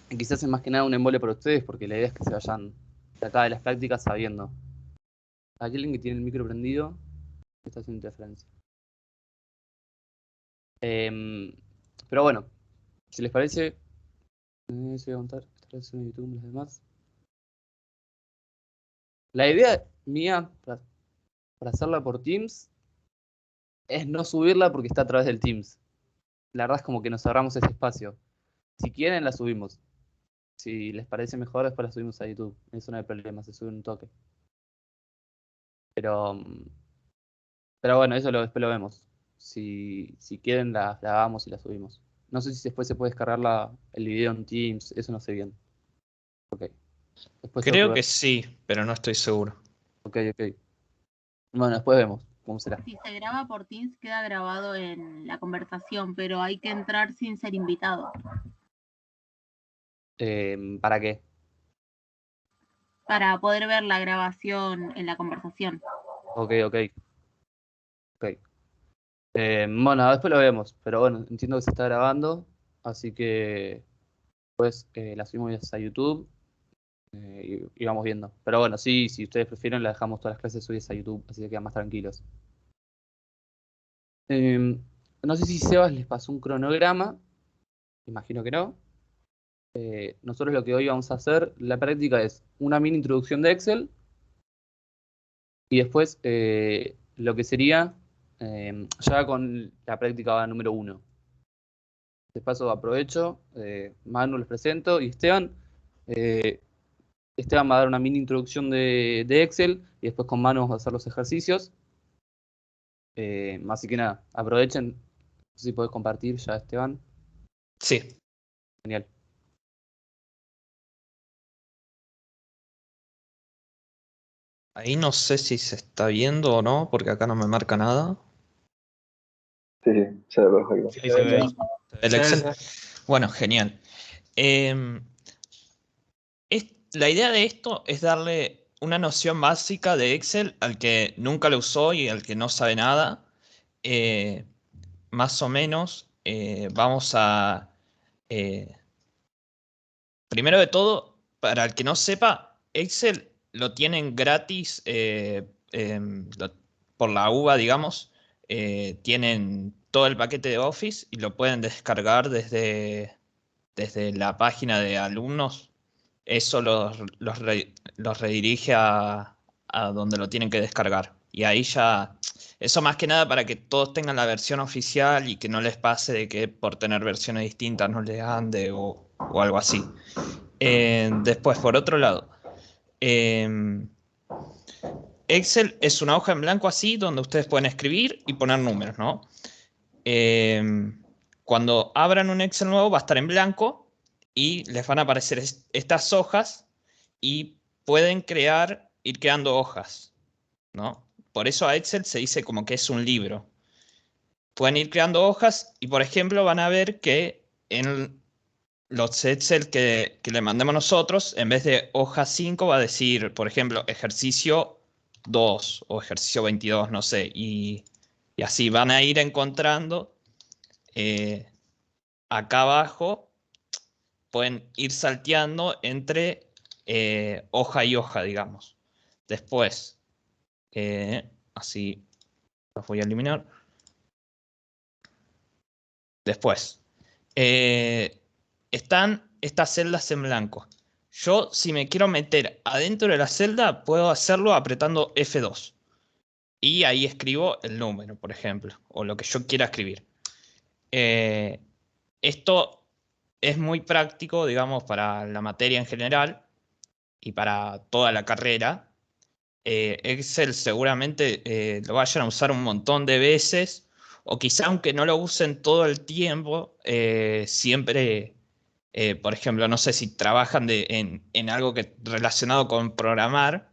Y quizás es más que nada un embole para ustedes, porque la idea es que se vayan de acá de las prácticas sabiendo. Hay alguien que tiene el micro prendido, que está haciendo interferencia. Em, pero bueno, si les parece, se voy a contar esta clase en YouTube y las demás. La idea mía para hacerla por Teams es no subirla porque está a través del Teams. La verdad es como que nos ahorramos ese espacio. Si quieren, la subimos. Si les parece mejor, después la subimos a YouTube. Eso no hay problema, se sube un toque. Pero, pero bueno, después lo vemos. Si quieren, la hagamos y la subimos. No sé si después se puede descargar el video en Teams, eso no sé bien. Ok, después tengo que Creo ver. que sí, pero no estoy seguro. Ok, ok. Bueno, después vemos cómo será. Si se graba por Teams, queda grabado en la conversación, pero hay que entrar sin ser invitado ¿Para qué? para poder ver la grabación en la conversación. Ok, ok, ok. Bueno, después lo vemos, pero bueno, entiendo que se está grabando, así que pues la subimos a YouTube y vamos viendo. Pero bueno, sí, si ustedes prefieren, la dejamos todas las clases subidas a YouTube, así que quedan más tranquilos. Eh, no sé si Sebas les pasó un cronograma, imagino que no. Nosotros lo que hoy vamos a hacer, la práctica es una mini introducción de Excel y después lo que sería ya con la práctica número uno. De paso aprovecho, Manu les presento y Esteban. Eh, Esteban va a dar una mini introducción de Excel y después con Manu vamos a hacer los ejercicios. Así que nada, aprovechen. No sé si podés compartir ya, Esteban. Sí. Genial. Ahí no sé si se está viendo o no, porque acá no me marca nada. Sí, sí, se ve perfecto. Sí, se ve. ¿El Excel? Bueno, genial. Em, la idea de esto es darle una noción básica de Excel al que nunca lo usó y al que no sabe nada. Eh, Más o menos, vamos a... eh, primero de todo, para el que no sepa, Excel lo tienen gratis por la UBA, digamos. Tienen todo el paquete de Office y lo pueden descargar desde la página de alumnos. Eso los redirige a donde lo tienen que descargar. Y ahí ya, eso más que nada para que todos tengan la versión oficial y que no les pase de que por tener versiones distintas no les ande o algo así. Después, por otro lado, eh, Excel es una hoja en blanco así donde ustedes pueden escribir y poner números, ¿no? Eh, Cuando abran un Excel nuevo va a estar en blanco y les van a aparecer estas hojas y pueden ir creando hojas, ¿no? Por eso a Excel se dice como que es un libro. Pueden ir creando hojas y, por ejemplo, van a ver que en los Excel que le mandemos nosotros, en vez de hoja 5 va a decir, por ejemplo, ejercicio 2 o ejercicio 22, no sé, y así van a ir encontrando eh, acá abajo, pueden ir salteando entre hoja y hoja, digamos. Después, así los voy a eliminar. Después, eh, están estas celdas en blanco. Yo, si me quiero meter adentro de la celda, puedo hacerlo apretando F2. Y ahí escribo el número, por ejemplo, o lo que yo quiera escribir. Eh, Esto es muy práctico, digamos, para la materia en general y para toda la carrera. Excel seguramente lo vayan a usar un montón de veces, o quizá aunque no lo usen todo el tiempo, siempre, por ejemplo, no sé si trabajan en algo relacionado con programar,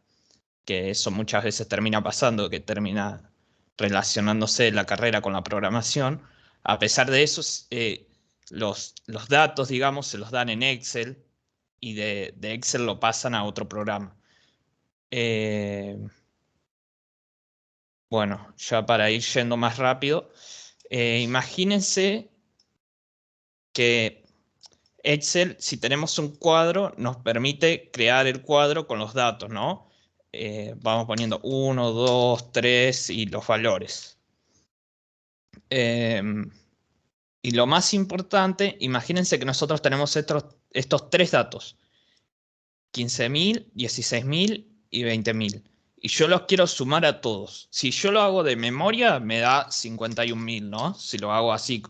que eso muchas veces termina pasando, que termina relacionándose la carrera con la programación. A pesar de eso, los datos, digamos, se los dan en Excel y de Excel lo pasan a otro programa. Eh, bueno, ya para ir yendo más rápido, imagínense que Excel, si tenemos un cuadro, nos permite crear el cuadro con los datos, ¿no? Vamos poniendo 1, 2, 3 y los valores. Y lo más importante, imagínense que nosotros tenemos estos 3 datos. 15.000, 16.000 y 20.000. Y yo los quiero sumar a todos. Si yo lo hago de memoria, me da 51.000, ¿no? Si lo hago así,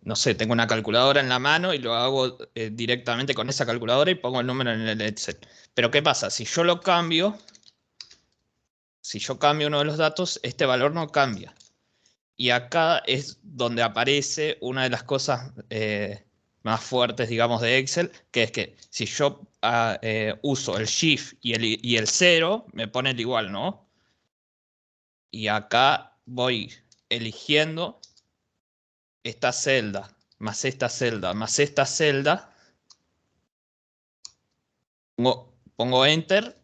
no sé, tengo una calculadora en la mano y lo hago directamente con esa calculadora y pongo el número en el Excel. Pero ¿qué pasa? Si yo lo cambio, si yo cambio uno de los datos, este valor no cambia. Y acá es donde aparece una de las cosas más fuertes, digamos, de Excel, que es que si yo uso el Shift y el 0, me pone el igual, ¿no? Y acá voy eligiendo esta celda, más esta celda, más esta celda. Pongo Enter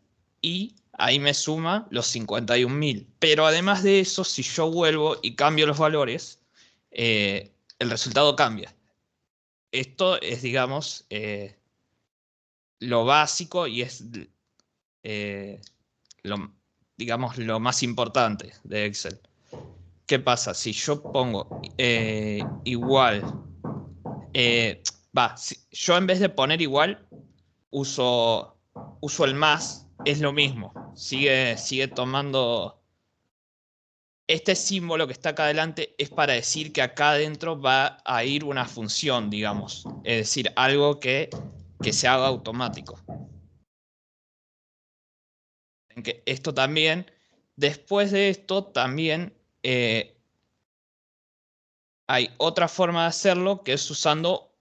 y ahí me suma los 51.000. Pero además de eso, si yo vuelvo y cambio los valores, el resultado cambia. Esto es, digamos, lo básico y es, digamos, lo más importante de Excel. ¿Qué pasa? Si yo pongo igual, yo en vez de poner igual, uso el más, es lo mismo. Sigue tomando... Este símbolo que está acá adelante es para decir que acá adentro va a ir una función, digamos. Es decir, algo que se haga automático. Que esto también, después de esto, también hay otra forma de hacerlo que es usando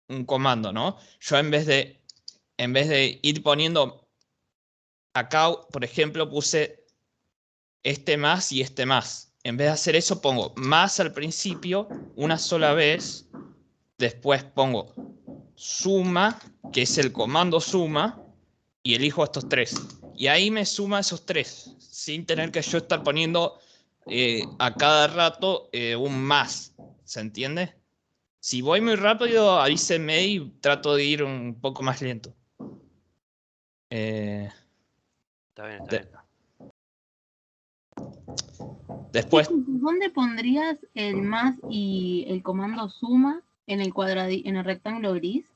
un comando, ¿no? Yo en vez de ir poniendo acá, por ejemplo, puse este más y este más. En vez de hacer eso, pongo más al principio, una sola vez. Después pongo suma, que es el comando suma, y elijo estos 3. Y ahí me suma esos 3, sin tener que yo estar poniendo a cada rato un más. ¿Se entiende? Si voy muy rápido, avísenme y trato de ir un poco más lento. Está bien, está bien. Después, ¿Dónde pondrías el más y el comando suma en el en el rectángulo gris?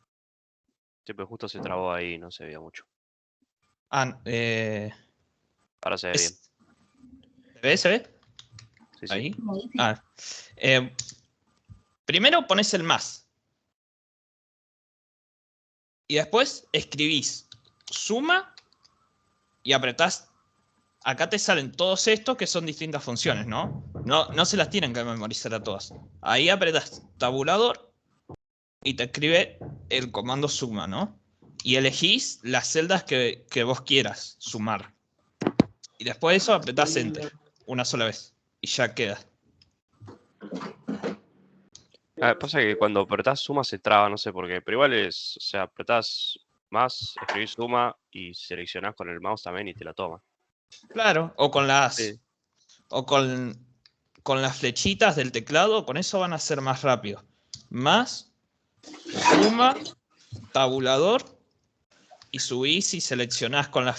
Sí, pero justo se trabó ahí, no se veía mucho. ahora Ahora se ve bien. ¿Se ve? ¿Se ve? Sí, sí. Ahí. Sí. Primero pones el más. Y después escribís suma y apretás. Acá te salen todos estos que son distintas funciones, ¿no? No se las tienen que memorizar a todas. Ahí apretás tabulador y te escribe el comando suma, ¿no? Y elegís las celdas que vos quieras sumar. Y después de eso apretás Enter una sola vez. Y ya queda. Pasa que cuando apretás suma se traba, no sé por qué. Pero igual es, o sea, apretás más, escribís suma y seleccionás con el mouse también y te la toma. Claro, o con las... Sí. O con las flechitas del teclado, con eso van a ser más rápido. Más, suma, tabulador, y subís y seleccionás con las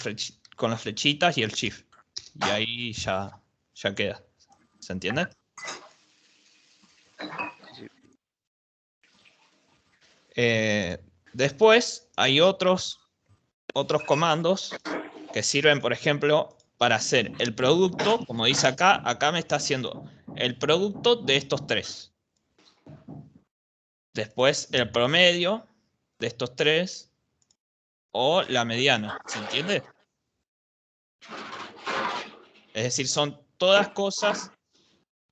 flechitas y el shift. Y ahí ya queda. ¿Se entiende? Sí. Después hay otros comandos que sirven, por ejemplo, para hacer el producto, como dice acá me está haciendo el producto de estos 3. Después el promedio de estos 3 o la mediana, ¿se entiende? Es decir, son todas cosas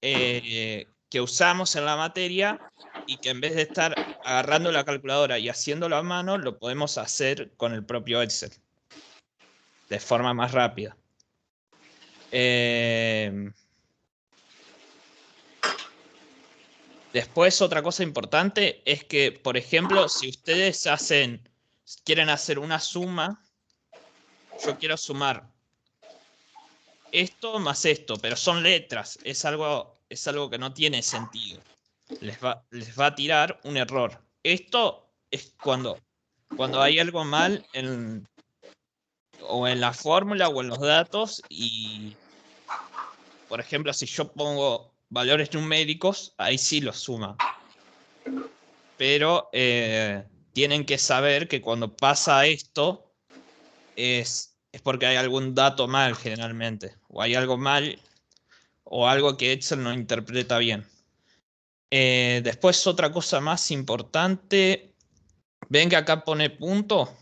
que usamos en la materia y que en vez de estar agarrando la calculadora y haciéndolo a mano, lo podemos hacer con el propio Excel de forma más rápida. Después, otra cosa importante es que, por ejemplo, si ustedes quieren hacer una suma, yo quiero sumar esto más esto, pero son letras, es algo que no tiene sentido. les va a tirar un error. Esto es cuando hay algo mal o en la fórmula o en los datos y, por ejemplo, si yo pongo valores numéricos, ahí sí los suma. Pero tienen que saber que cuando pasa esto es porque hay algún dato mal generalmente, o hay algo mal, o algo que Excel no interpreta bien. Después otra cosa más importante, ven que acá pone punto,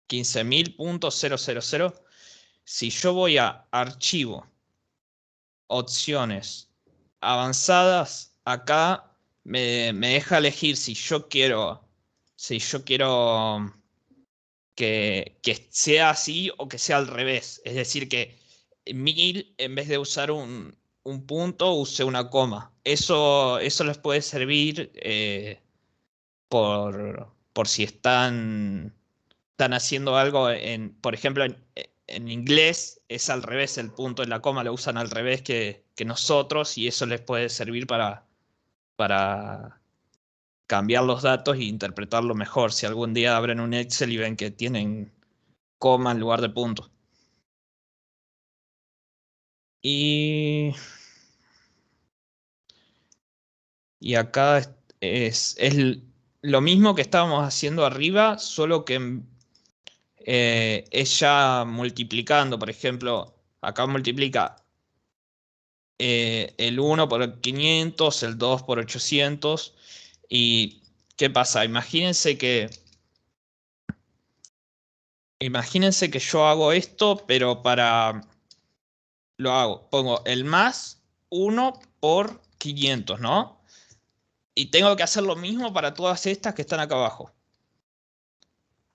15.000.000. Si yo voy a archivo, opciones, avanzadas, acá me deja elegir si yo quiero que sea así o que sea al revés. Es decir, que 1000 en vez de usar un punto, use una coma. Eso les puede servir por si están haciendo algo por ejemplo, en inglés es al revés, el punto y la coma lo usan al revés que nosotros, y eso les puede servir para cambiar los datos e interpretarlo mejor. Si algún día abren un Excel y ven que tienen coma en lugar de punto. Y acá es lo mismo que estábamos haciendo arriba, solo que es ya multiplicando. Por ejemplo, acá multiplica el 1 por 500, el 2 por 800. ¿Y qué pasa? Imagínense que yo hago esto, pero pongo el más 1 por 500, ¿no? Y tengo que hacer lo mismo para todas estas que están acá abajo.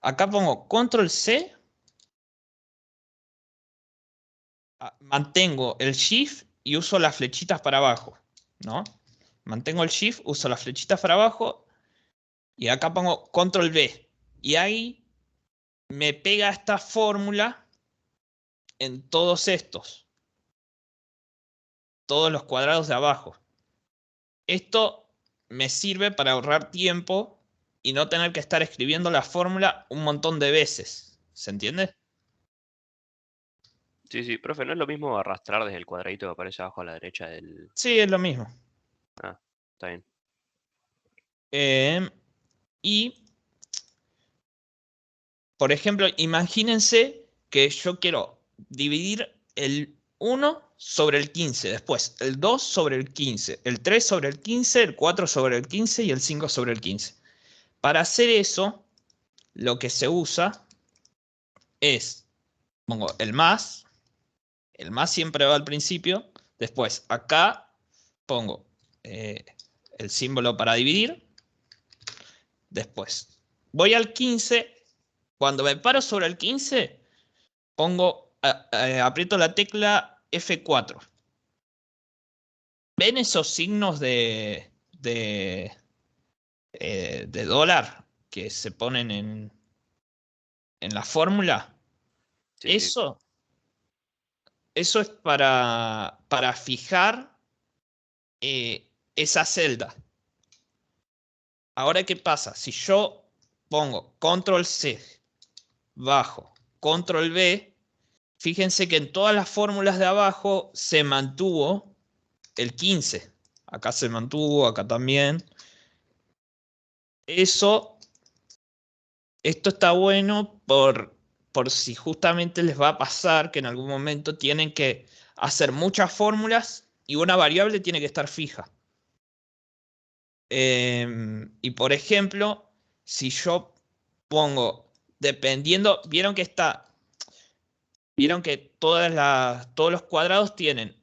Acá pongo control C, mantengo el shift y uso las flechitas para abajo, ¿no? Mantengo el shift, uso las flechitas para abajo y acá pongo control V. Y ahí me pega esta fórmula en todos los cuadrados de abajo. Esto me sirve para ahorrar tiempo y no tener que estar escribiendo la fórmula un montón de veces. ¿Se entiende? Sí, sí, profe, ¿no es lo mismo arrastrar desde el cuadradito que aparece abajo a la derecha del...? Sí, es lo mismo. Ah, está bien. Y, por ejemplo, imagínense que yo quiero dividir el 1 sobre el 15, después el 2 sobre el 15, el 3 sobre el 15, el 4 sobre el 15 y el 5 sobre el 15. Para hacer eso, lo que se usa es, pongo el más siempre va al principio, después acá pongo el símbolo para dividir, después voy al 15, cuando me paro sobre el 15, aprieto la tecla F4. ¿Ven esos signos de dólar que se ponen en la fórmula? Sí, sí. Eso es para fijar esa celda. Ahora, ¿qué pasa? Si yo pongo control C, bajo, control V, fíjense que en todas las fórmulas de abajo se mantuvo el 15. Acá se mantuvo, acá también. Esto está bueno por si justamente les va a pasar que en algún momento tienen que hacer muchas fórmulas y una variable tiene que estar fija. Y por ejemplo, si yo pongo, dependiendo, vieron que todos los cuadrados tienen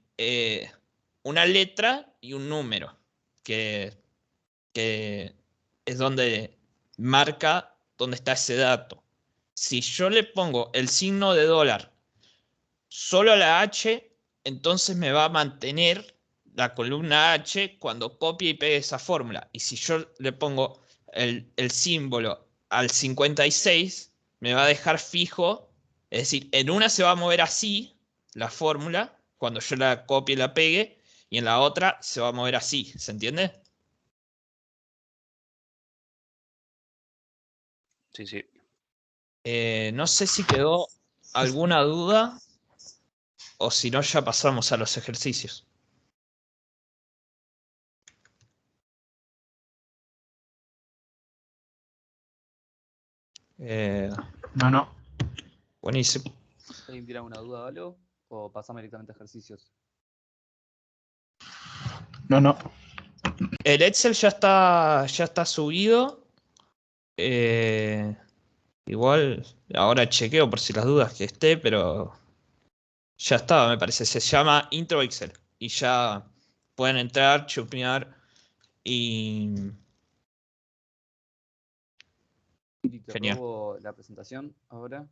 una letra y un número, que es donde marca dónde está ese dato. Si yo le pongo el signo de dólar solo a la H, entonces me va a mantener la columna H cuando copie y pegue esa fórmula. Y si yo le pongo el símbolo al 56, me va a dejar fijo. Es decir, en una se va a mover así la fórmula, cuando yo la copie y la pegue, y en la otra se va a mover así. ¿Se entiende? Sí, sí. No sé si quedó alguna duda o si no ya pasamos a los ejercicios. No. Buenísimo. ¿Alguien tiene alguna duda o algo? ¿O pasamos directamente a ejercicios? No. El Excel ya está subido. Igual, ahora chequeo por si las dudas que esté, pero ya está, me parece. Se llama Intro Excel. Y ya pueden entrar, chupear y... Y te Genial. robo la presentación ahora.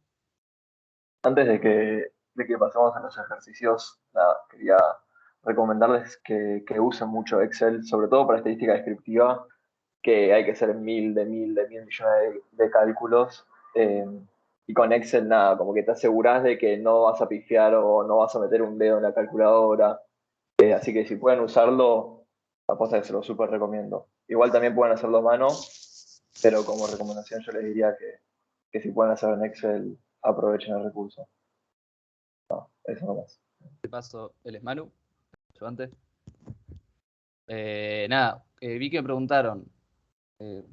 Antes de que pasemos a los ejercicios, nada, quería recomendarles que usen mucho Excel, sobre todo para estadística descriptiva, que hay que hacer mil millones de cálculos. eh, y con Excel, nada, como que te aseguras de que no vas a pifiar o no vas a meter un dedo en la calculadora. Así que si pueden usarlo, la cosa que se lo súper recomiendo. Igual también pueden hacerlo a mano, pero como recomendación yo les diría que si pueden hacerlo en Excel, aprovechen el recurso. No, eso nomás. Te paso, él es Manu, yo antes. Nada, vi que me preguntaron. eh,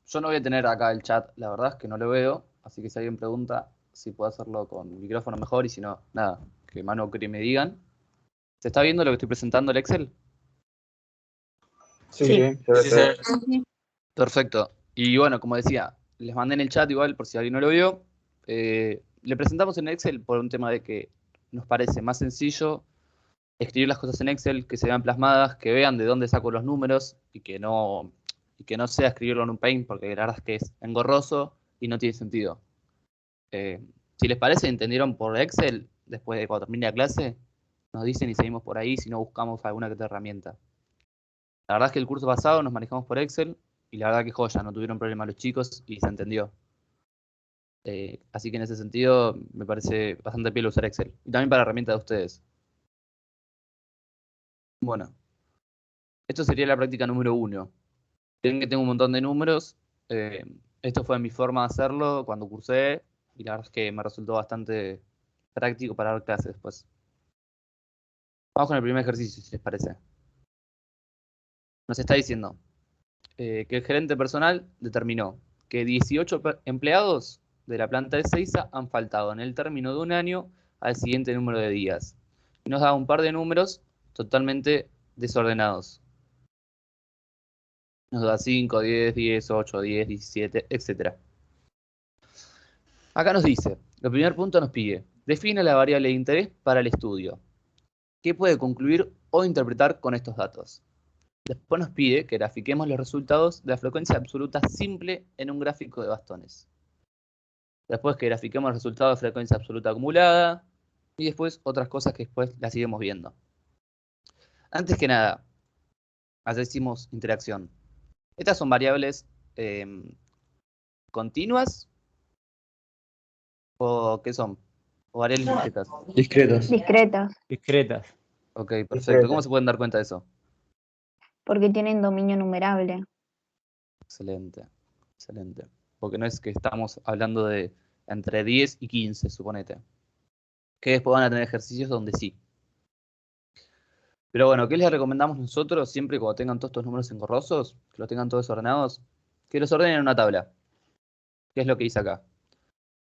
yo no voy a tener acá el chat, la verdad es que no lo veo, así que si alguien pregunta si puedo hacerlo con micrófono mejor y si no, nada, que Manu o Cri me digan. ¿Se está viendo lo que estoy presentando el Excel? Sí, Sí. se ve. Sí. Perfecto. Y bueno, como decía, les mandé en el chat igual por si alguien no lo vio. Le presentamos en Excel por un tema de que nos parece más sencillo escribir las cosas en Excel, que se vean plasmadas, que vean de dónde saco los números y que no sea escribirlo en un Paint, porque la verdad es que es engorroso y no tiene sentido. Eh, si les parece, entendieron por Excel, después de cuando termine la clase, nos dicen y seguimos por ahí si no buscamos alguna que otra herramienta. La verdad es que el curso pasado nos manejamos por Excel y la verdad que joya, no tuvieron problema los chicos y se entendió. Así que en ese sentido me parece bastante piel usar Excel. Y también para herramientas de ustedes. Bueno, esto sería la práctica número 1. Ven que tengo un montón de números. eh, Esto fue mi forma de hacerlo cuando cursé y la verdad es que me resultó bastante práctico para dar clases después. Vamos con el primer ejercicio, si les parece. Nos está diciendo que el gerente personal determinó que 18 empleados de la planta de Seiza han faltado en el término de un año al siguiente número de días. Y nos da un par de números totalmente desordenados. Nos da 5, 10, 10, 8, 10, 17, etc. Acá nos dice, el primer punto nos pide, define la variable de interés para el estudio. ¿Qué puede concluir o interpretar con estos datos? Después nos pide que grafiquemos los resultados de la frecuencia absoluta simple en un gráfico de bastones. Después que grafiquemos el resultado de frecuencia absoluta acumulada. Y después otras cosas que después las iremos viendo. Antes que nada, hacemos interacción. Estas son variables continuas o ¿qué son? O variables discretas. Discretas. Discretas, Discretas. Ok, perfecto. ¿Cómo se pueden dar cuenta de eso? porque tienen dominio numerable. Excelente, excelente. Porque no es que estamos hablando de entre 10 y 15, suponete. Que después van a tener ejercicios donde sí. Pero bueno, ¿qué les recomendamos nosotros siempre cuando tengan todos estos números engorrosos? Que los tengan todos ordenados. Que los ordenen en una tabla. ¿Qué es lo que hice acá?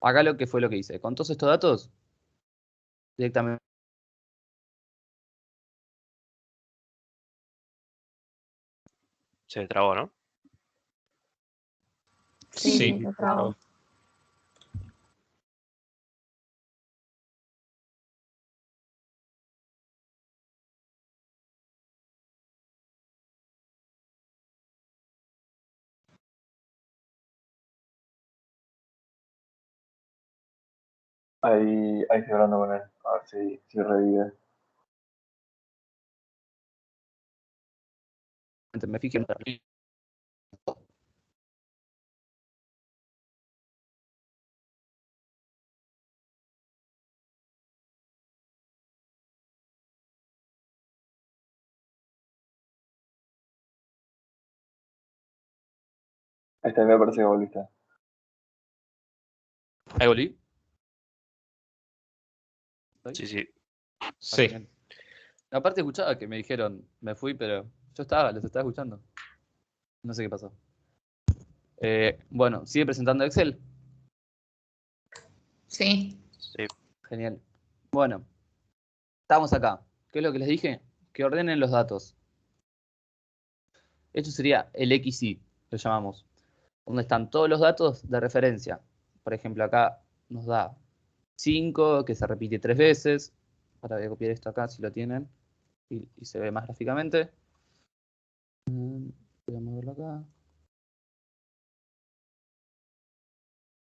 Acá lo que fue lo que hice. Con todos estos datos, directamente. Se trabó, ¿no? Sí. Se trabó. Ahí estoy hablando con él, a ver si revive. Me fijé en Me parece que volviste. Ahí volví. Sí, sí. Sí. Bien. Aparte escuchaba que me dijeron, me fui, pero yo los estaba escuchando. No sé qué pasó. Bueno, sigue presentando Excel. Sí. Sí. Genial. Bueno, estamos acá. ¿Qué es lo que les dije? Que ordenen los datos. Esto sería el XY, lo llamamos, donde están todos los datos de referencia. Por ejemplo, acá nos da 5, que se repite 3 veces. Ahora voy a copiar esto acá si lo tienen y se ve más gráficamente. Voy a moverlo acá.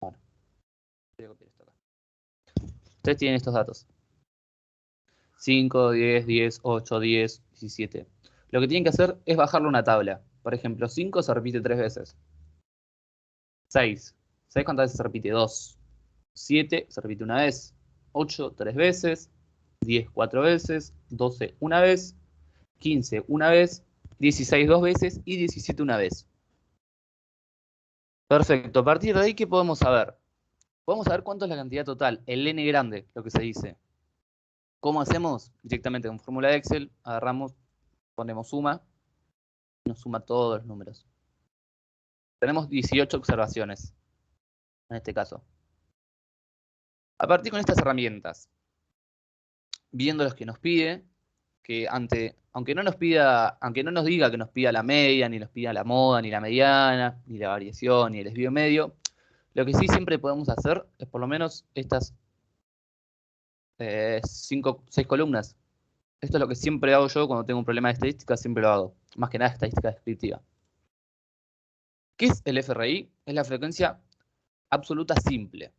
Bueno, voy a copiar esto acá. Ustedes tienen estos datos. 5, 10, 10, 8, 10, 17. Lo que tienen que hacer es bajarlo a una tabla. Por ejemplo, 5 se repite 3 veces. 6. ¿Sabes cuántas veces se repite? 2. 7 se repite una vez. 8 3 veces. 10 4 veces. 12 una vez. 15 una vez. 16 dos veces. Y 17 una vez. Perfecto. A partir de ahí, ¿qué podemos saber? Podemos saber cuánto es la cantidad total. El n grande, lo que se dice. ¿Cómo hacemos? Directamente con fórmula de Excel. Agarramos, ponemos suma. Nos suma todos los números. Tenemos 18 observaciones. En este caso. A partir con estas herramientas, viendo los que nos pide, que aunque no nos diga que nos pida la media, ni nos pida la moda, ni la mediana, ni la variación, ni el desvío medio, lo que sí siempre podemos hacer es por lo menos estas 6 columnas. Esto es lo que siempre hago yo cuando tengo un problema de estadística, siempre lo hago. Más que nada estadística descriptiva. ¿Qué es el FRI? Es la frecuencia absoluta simple.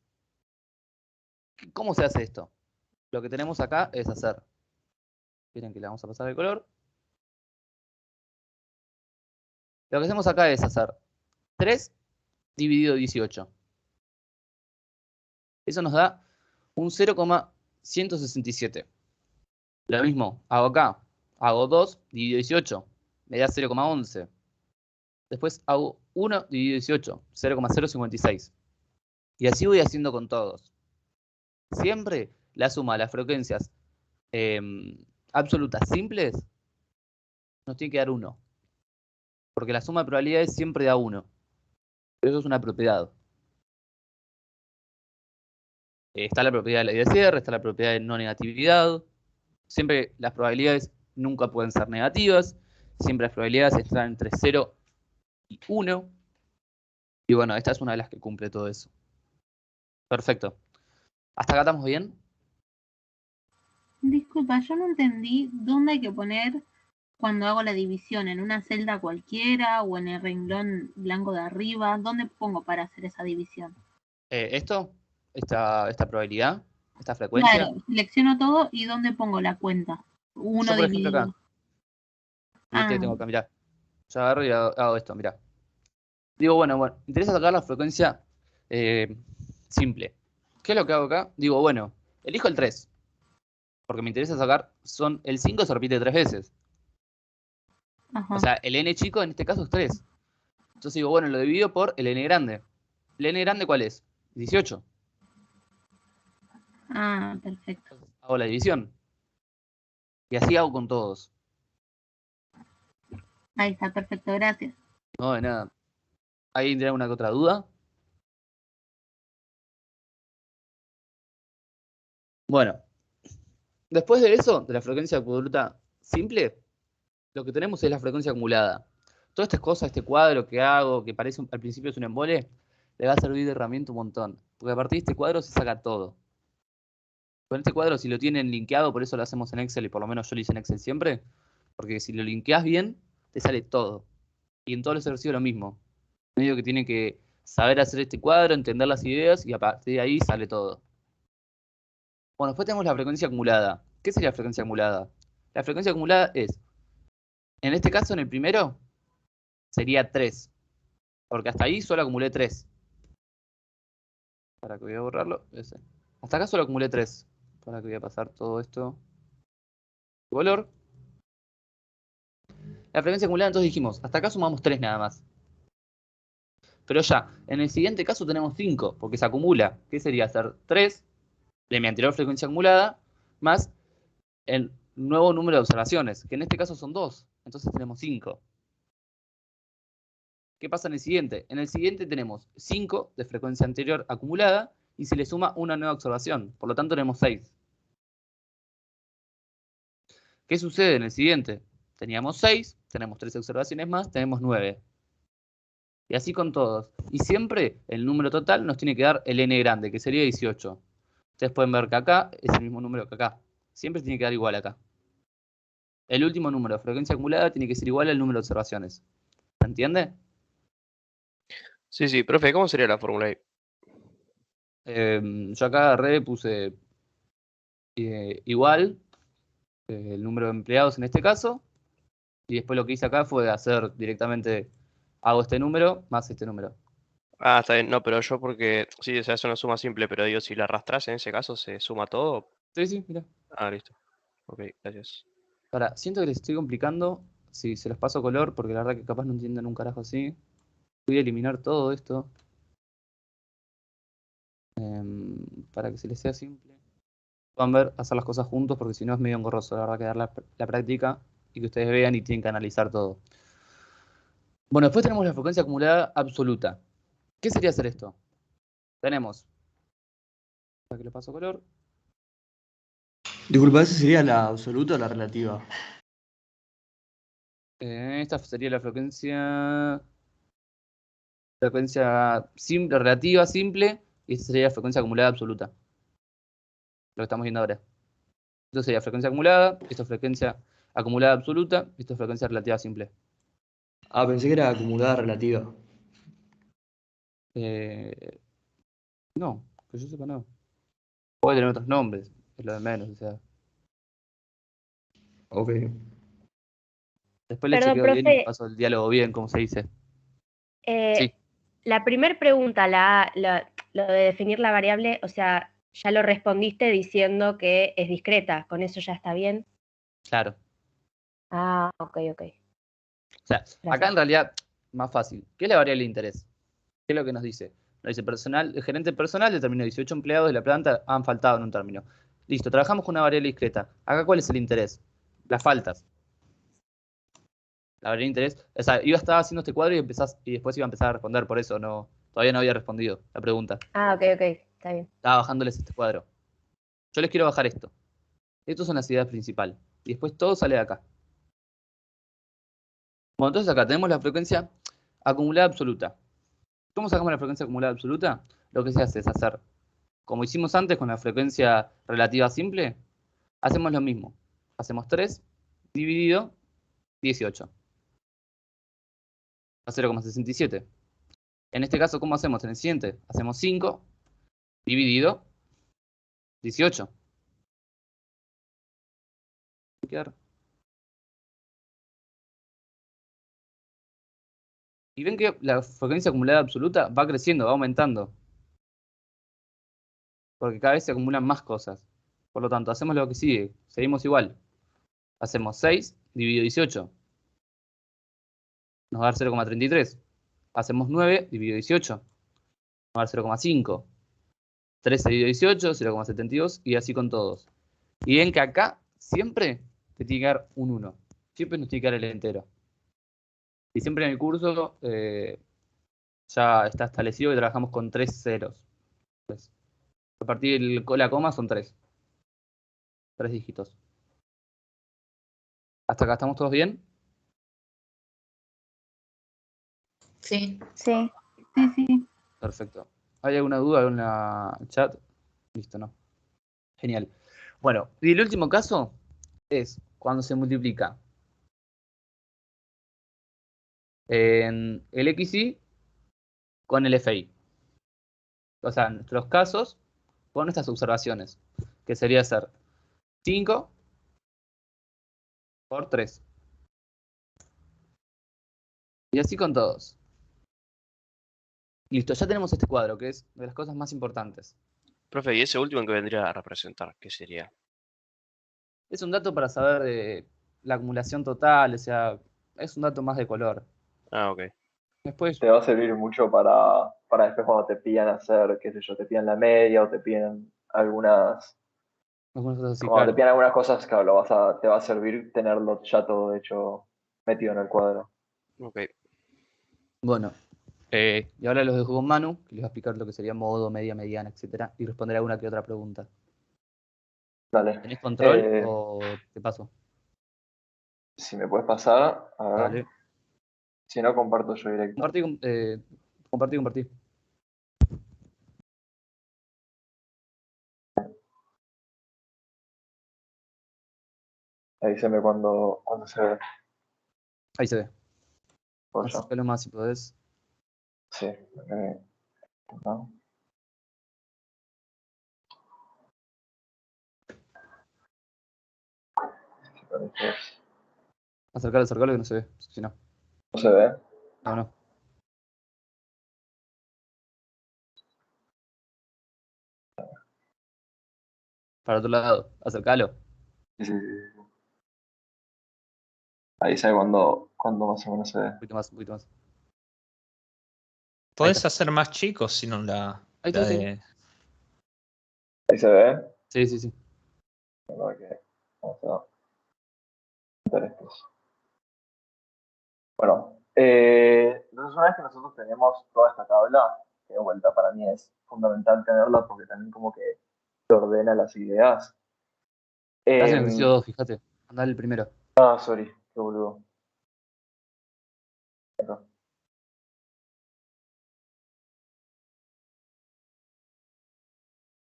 ¿Cómo se hace esto? Lo que tenemos acá es hacer. Miren que le vamos a pasar el color. Lo que hacemos acá es hacer 3 dividido 18. Eso nos da un 0,167. Lo mismo, hago acá. Hago 2 dividido 18. Me da 0,11. Después hago 1 dividido 18. 0,056. Y así voy haciendo con todos. Siempre la suma de las frecuencias absolutas simples nos tiene que dar 1. Porque la suma de probabilidades siempre da 1. Pero eso es una propiedad. Está la propiedad de la ley de cierre, está la propiedad de no negatividad. Siempre las probabilidades nunca pueden ser negativas. Siempre las probabilidades están entre 0 y 1. Y bueno, esta es una de las que cumple todo eso. Perfecto. ¿Hasta acá estamos bien? Disculpa, yo no entendí dónde hay que poner cuando hago la división, en una celda cualquiera o en el renglón blanco de arriba. ¿Dónde pongo para hacer esa división? Esta probabilidad, esta frecuencia. Claro, selecciono todo y ¿dónde pongo la cuenta? Uno Yo, por ejemplo, dividido. acá. Viste que tengo acá, mirá. Yo agarro y hago esto, mirá. Digo, bueno, me interesa sacar la frecuencia simple. ¿Qué es lo que hago acá? Digo, bueno, elijo el 3. Porque me interesa sacar, el 5 se repite 3 veces. Ajá. O sea, el n chico en este caso es 3. Entonces digo, bueno, lo divido por el n grande. ¿El n grande cuál es? 18. Ah, perfecto. Entonces, hago la división. Y así hago con todos. Ahí está, perfecto, gracias. No, de nada. ¿Alguien tiene alguna que otra duda? Bueno, después de eso, de la frecuencia absoluta simple, lo que tenemos es la frecuencia acumulada. Todas estas cosas, este cuadro que hago, que parece al principio es un embole, le va a servir de herramienta un montón. Porque a partir de este cuadro se saca todo. Con este cuadro, si lo tienen linkeado, por eso lo hacemos en Excel, y por lo menos yo lo hice en Excel siempre, porque si lo linkeas bien, te sale todo. Y en todos los ejercicios lo mismo. Medio que tiene que saber hacer este cuadro, entender las ideas, y a partir de ahí sale todo. Bueno, después tenemos la frecuencia acumulada. ¿Qué sería la frecuencia acumulada? La frecuencia acumulada es, en este caso, en el primero, sería 3. Porque hasta ahí solo acumulé 3. Para que voy a borrarlo. Ese. Hasta acá solo acumulé 3. Para que voy a pasar todo esto. Color. La frecuencia acumulada, entonces dijimos, hasta acá sumamos 3 nada más. Pero ya, en el siguiente caso tenemos 5, porque se acumula. ¿Qué sería? Hacer 3 de mi anterior frecuencia acumulada, más el nuevo número de observaciones, que en este caso son 2. Entonces tenemos 5. ¿Qué pasa en el siguiente? En el siguiente tenemos 5 de frecuencia anterior acumulada y se le suma una nueva observación. Por lo tanto tenemos 6. ¿Qué sucede en el siguiente? Teníamos 6, tenemos 3 observaciones más, tenemos 9. Y así con todos. Y siempre el número total nos tiene que dar el n grande, que sería 18. Ustedes pueden ver que acá es el mismo número que acá. Siempre tiene que dar igual acá. El último número de frecuencia acumulada tiene que ser igual al número de observaciones. ¿Se entiende? Sí, profe, ¿cómo sería la fórmula ahí? Yo acá agarré, puse igual el número de empleados en este caso. Y después lo que hice acá fue hacer directamente, hago este número más este número. Ah, está bien, no, pero yo porque, sí, o sea, es una suma simple, pero digo, si la arrastras en ese caso, ¿se suma todo? Sí, mira. Ah, listo. Ok, gracias. Ahora, siento que les estoy complicando. Si se los paso a color, porque la verdad que capaz no entienden un carajo así. Voy a eliminar todo esto. Para que se les sea simple. Puedan ver, hacer las cosas juntos, porque si no es medio engorroso, la verdad, que dar la práctica y que ustedes vean y tienen que analizar todo. Bueno, después tenemos la frecuencia acumulada absoluta. ¿Qué sería hacer esto? Tenemos, para que le paso color, Disculpa, ¿esa sería la absoluta o la relativa? esta sería la frecuencia simple, relativa, simple, y esta sería la frecuencia acumulada absoluta. Lo que estamos viendo ahora. Esto sería frecuencia acumulada, esto es frecuencia acumulada absoluta, esto es frecuencia relativa simple. Ah, pensé que era acumulada relativa. No, que yo sepa no. Puede tener otros nombres, es lo de menos, o sea. Ok. Después le Perdón, chequeo bien y le profe, paso el diálogo bien, como se dice. eh, Sí, la primer pregunta, lo de definir la variable, o sea, ya lo respondiste diciendo que es discreta, ¿con eso ya está bien? claro. Ah, ok. O sea, acá Gracias. en realidad, más fácil. ¿Qué es la variable de interés? ¿Qué es lo que nos dice? Nos dice personal, el gerente personal determinó 18 empleados de la planta han faltado en un término. Listo, trabajamos con una variable discreta. Acá, ¿cuál es el interés? Las faltas. La variable de interés, o sea, estaba haciendo este cuadro y después iba a empezar a responder, por eso todavía no había respondido la pregunta. Ah, ok, está bien. Estaba bajándoles este cuadro. Yo les quiero bajar esto. Estas son las ideas principales. Y después todo sale de acá. Bueno, entonces acá tenemos la frecuencia acumulada absoluta. ¿Cómo sacamos la frecuencia acumulada absoluta? Lo que se hace es hacer, como hicimos antes con la frecuencia relativa simple, hacemos lo mismo. Hacemos 3 dividido 18. A 0,67. En este caso, ¿cómo hacemos en el siguiente? Hacemos 5 dividido 18. Y ven que la frecuencia acumulada absoluta va creciendo, va aumentando. Porque cada vez se acumulan más cosas. Por lo tanto, hacemos lo que sigue. Seguimos igual. Hacemos 6 dividido 18. Nos va a dar 0,33. Hacemos 9 dividido 18. Nos va a dar 0,5. 13 dividido 18, 0,72 y así con todos. Y ven que acá siempre te tiene que dar un 1. Siempre nos tiene que dar el entero. Y siempre en el curso ya está establecido que trabajamos con 3 ceros. Pues, a partir de la coma son 3. 3 dígitos. ¿Hasta acá estamos todos bien? Sí. Sí. Perfecto. ¿Hay alguna duda en la chat? Listo, no. Genial. Bueno, y el último caso es cuando se multiplica en el XY con el FI. O sea, en nuestros casos, con estas observaciones, que sería ser 5 por 3. Y así con todos. Listo, ya tenemos este cuadro, que es de las cosas más importantes. Profe, y ese último que vendría a representar, ¿qué sería? Es un dato para saber la acumulación total, o sea, es un dato más de color. Ah, ok. Después, te va a servir mucho para después cuando te pidan hacer, qué sé yo, te pidan la media o te piden algunas, algunas cosas así, cuando te claro. pidan algunas cosas, claro, te va a servir tenerlo ya todo hecho, metido en el cuadro. Ok. Bueno, y ahora los dejo con Manu, que les va a explicar lo que sería modo, media, mediana, etcétera, y responder alguna que otra pregunta. Dale. ¿Tenés control o te paso? Si me puedes pasar, a ver. Dale. Si no, comparto yo directo. Compartí. Avísame cuando se ve. Ahí se ve. Por ya. Acércalo más si podés. Sí. ¿No? Acércalo que no se ve. Si no. ¿No se ve? No. Para otro lado. Acércalo. Sí. Ahí sabe cuando más o menos se ve. Un poquito más. Podés hacer más chicos, si no Ahí la está. de... Ahí se ve. Sí. Vamos a hacer estos. Bueno, entonces una vez que nosotros tenemos toda esta tabla, que de vuelta para mí es fundamental tenerla porque también como que te ordena las ideas. Estás en el ejercicio 2, fíjate. Andá el primero. Sorry, qué boludo. Acá.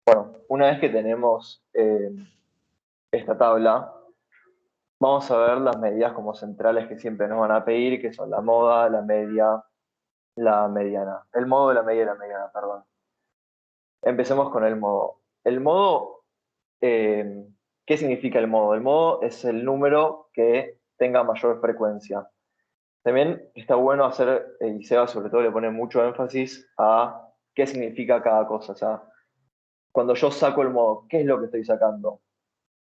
Bueno, una vez que tenemos esta tabla, vamos a ver las medidas como centrales que siempre nos van a pedir, que son la moda, la media, la mediana. El modo, la media y la mediana, perdón. Empecemos con el modo. El modo, ¿qué significa el modo? El modo es el número que tenga mayor frecuencia. También está bueno hacer, y Seba sobre todo le pone mucho énfasis a qué significa cada cosa. O sea, cuando yo saco el modo, ¿qué es lo que estoy sacando?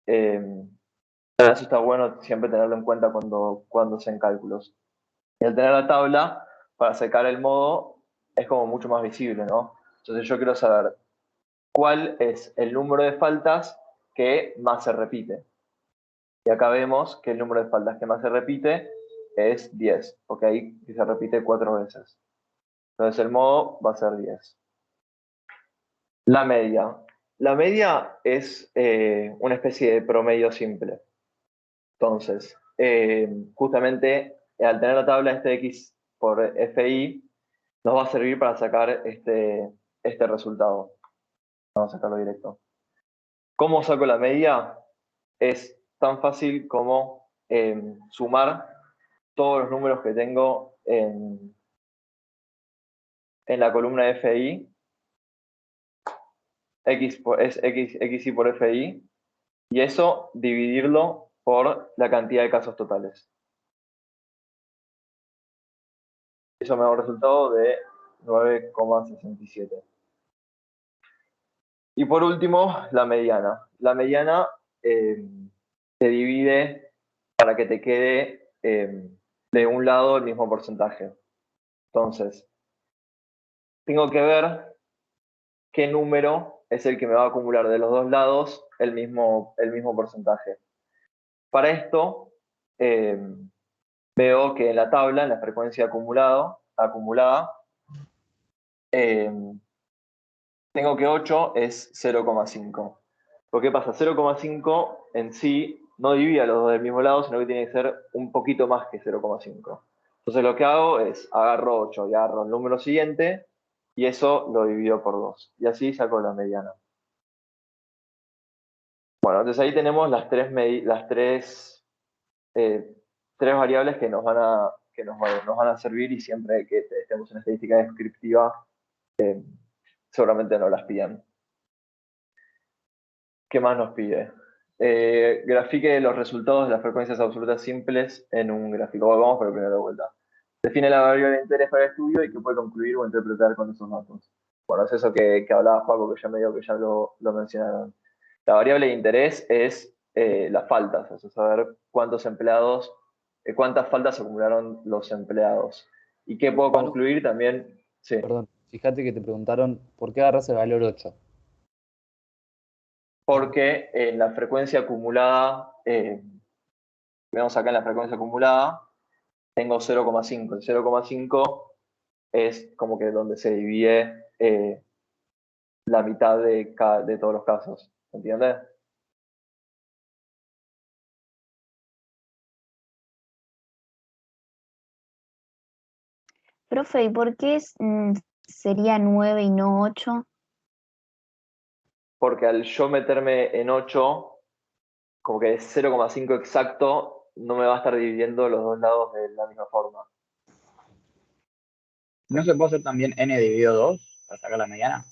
Eso está bueno siempre tenerlo en cuenta cuando hacen cálculos. Y al tener la tabla, para sacar el modo, es como mucho más visible, ¿no? Entonces yo quiero saber cuál es el número de faltas que más se repite. Y acá vemos que el número de faltas que más se repite es 10, porque ahí se repite 4 veces. Entonces el modo va a ser 10. La media. La media es una especie de promedio simple. Entonces, justamente al tener la tabla este X por FI, nos va a servir para sacar este resultado. Vamos a sacarlo directo. ¿Cómo saco la media? Es tan fácil como sumar todos los números que tengo en la columna FI. Es XI por FI. Y eso dividirlo por la cantidad de casos totales. Eso me da un resultado de 9,67. Y por último, la mediana. La mediana se divide para que te quede de un lado el mismo porcentaje. Entonces, tengo que ver qué número es el que me va a acumular de los dos lados el mismo porcentaje. Para esto, veo que en la tabla, en la frecuencia acumulada, tengo que 8 es 0,5. ¿Por qué pasa? 0,5 en sí no divide a los dos del mismo lado, sino que tiene que ser un poquito más que 0,5. Entonces lo que hago es agarro 8 y agarro el número siguiente y eso lo divido por 2. Y así saco la mediana. Bueno, entonces ahí tenemos las tres variables que nos van a servir y siempre que estemos en estadística descriptiva seguramente nos las piden. ¿Qué más nos pide? Grafique los resultados de las frecuencias absolutas simples en un gráfico. Vamos por la primera vuelta. Define la variable de interés para el estudio y qué puede concluir o interpretar con esos datos. Bueno, es eso que hablaba Paco, que ya medio que ya lo mencionaron. La variable de interés es las faltas, es saber cuántas faltas acumularon los empleados. ¿Y qué puedo Manu, concluir también? Sí, perdón, fíjate que te preguntaron por qué agarras el valor 8. porque en la frecuencia acumulada, vemos acá en la frecuencia acumulada, tengo 0,5. El 0,5 es como que donde se divide la mitad de todos los casos. ¿Entiendes? Profe, ¿y por qué sería 9 y no 8? Porque al yo meterme en 8, como que es 0,5 exacto, no me va a estar dividiendo los dos lados de la misma forma. ¿No se puede hacer también n dividido 2 para sacar la mediana?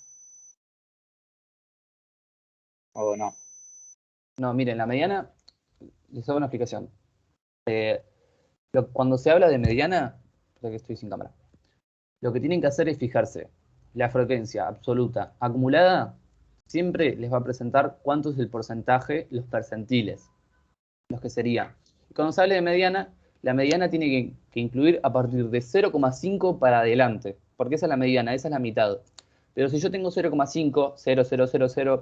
¿O no? No, miren, la mediana, les hago una explicación. Cuando se habla de mediana, creo que estoy sin cámara, lo que tienen que hacer es fijarse, la frecuencia absoluta acumulada siempre les va a presentar cuánto es el porcentaje, los percentiles, los que sería. Cuando se hable de mediana, la mediana tiene que incluir a partir de 0,5 para adelante, porque esa es la mediana, esa es la mitad. Pero si yo tengo 0,5, 0,000,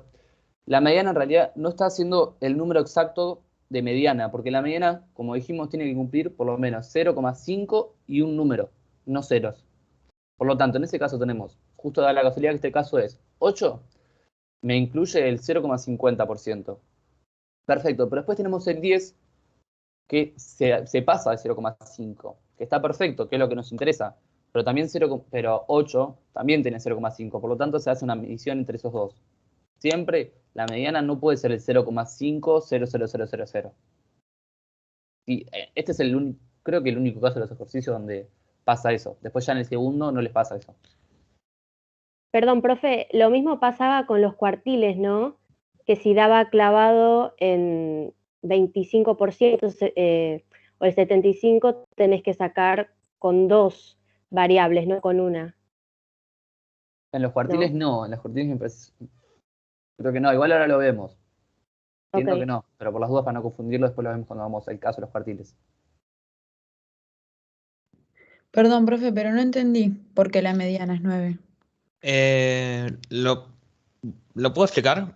la mediana en realidad no está haciendo el número exacto de mediana, porque la mediana, como dijimos, tiene que cumplir por lo menos 0,5 y un número, no ceros. Por lo tanto, en ese caso tenemos, justo da la casualidad que este caso es 8, me incluye el 0,50%. Perfecto, pero después tenemos el 10, que se pasa de 0,5, que está perfecto, que es lo que nos interesa, pero también 8 también tiene 0,5, por lo tanto se hace una medición entre esos dos. Siempre la mediana no puede ser el 0,5000000. Y este es creo que el único caso de los ejercicios donde pasa eso. Después ya en el segundo no les pasa eso. Perdón, profe, lo mismo pasaba con los cuartiles, ¿no? Que si daba clavado en 25% o el 75%, tenés que sacar con dos variables, no con una. En los cuartiles no, en los cuartiles me parece, creo que no, igual ahora lo vemos. Entiendo que no, pero por las dudas para no confundirlo, después lo vemos cuando vamos al caso de los cuartiles. Perdón, profe, pero no entendí por qué la mediana es 9. ¿Lo puedo explicar?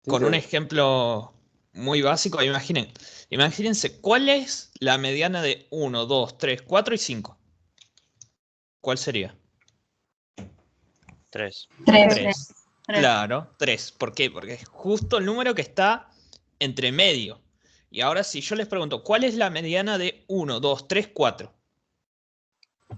Con un ejemplo muy básico. Imagínense, ¿cuál es la mediana de 1, 2, 3, 4 y 5? ¿Cuál sería? 3. 3. Claro, 3. ¿Por qué? Porque es justo el número que está entre medio. Y ahora si yo les pregunto, ¿cuál es la mediana de 1, 2, 3, 4?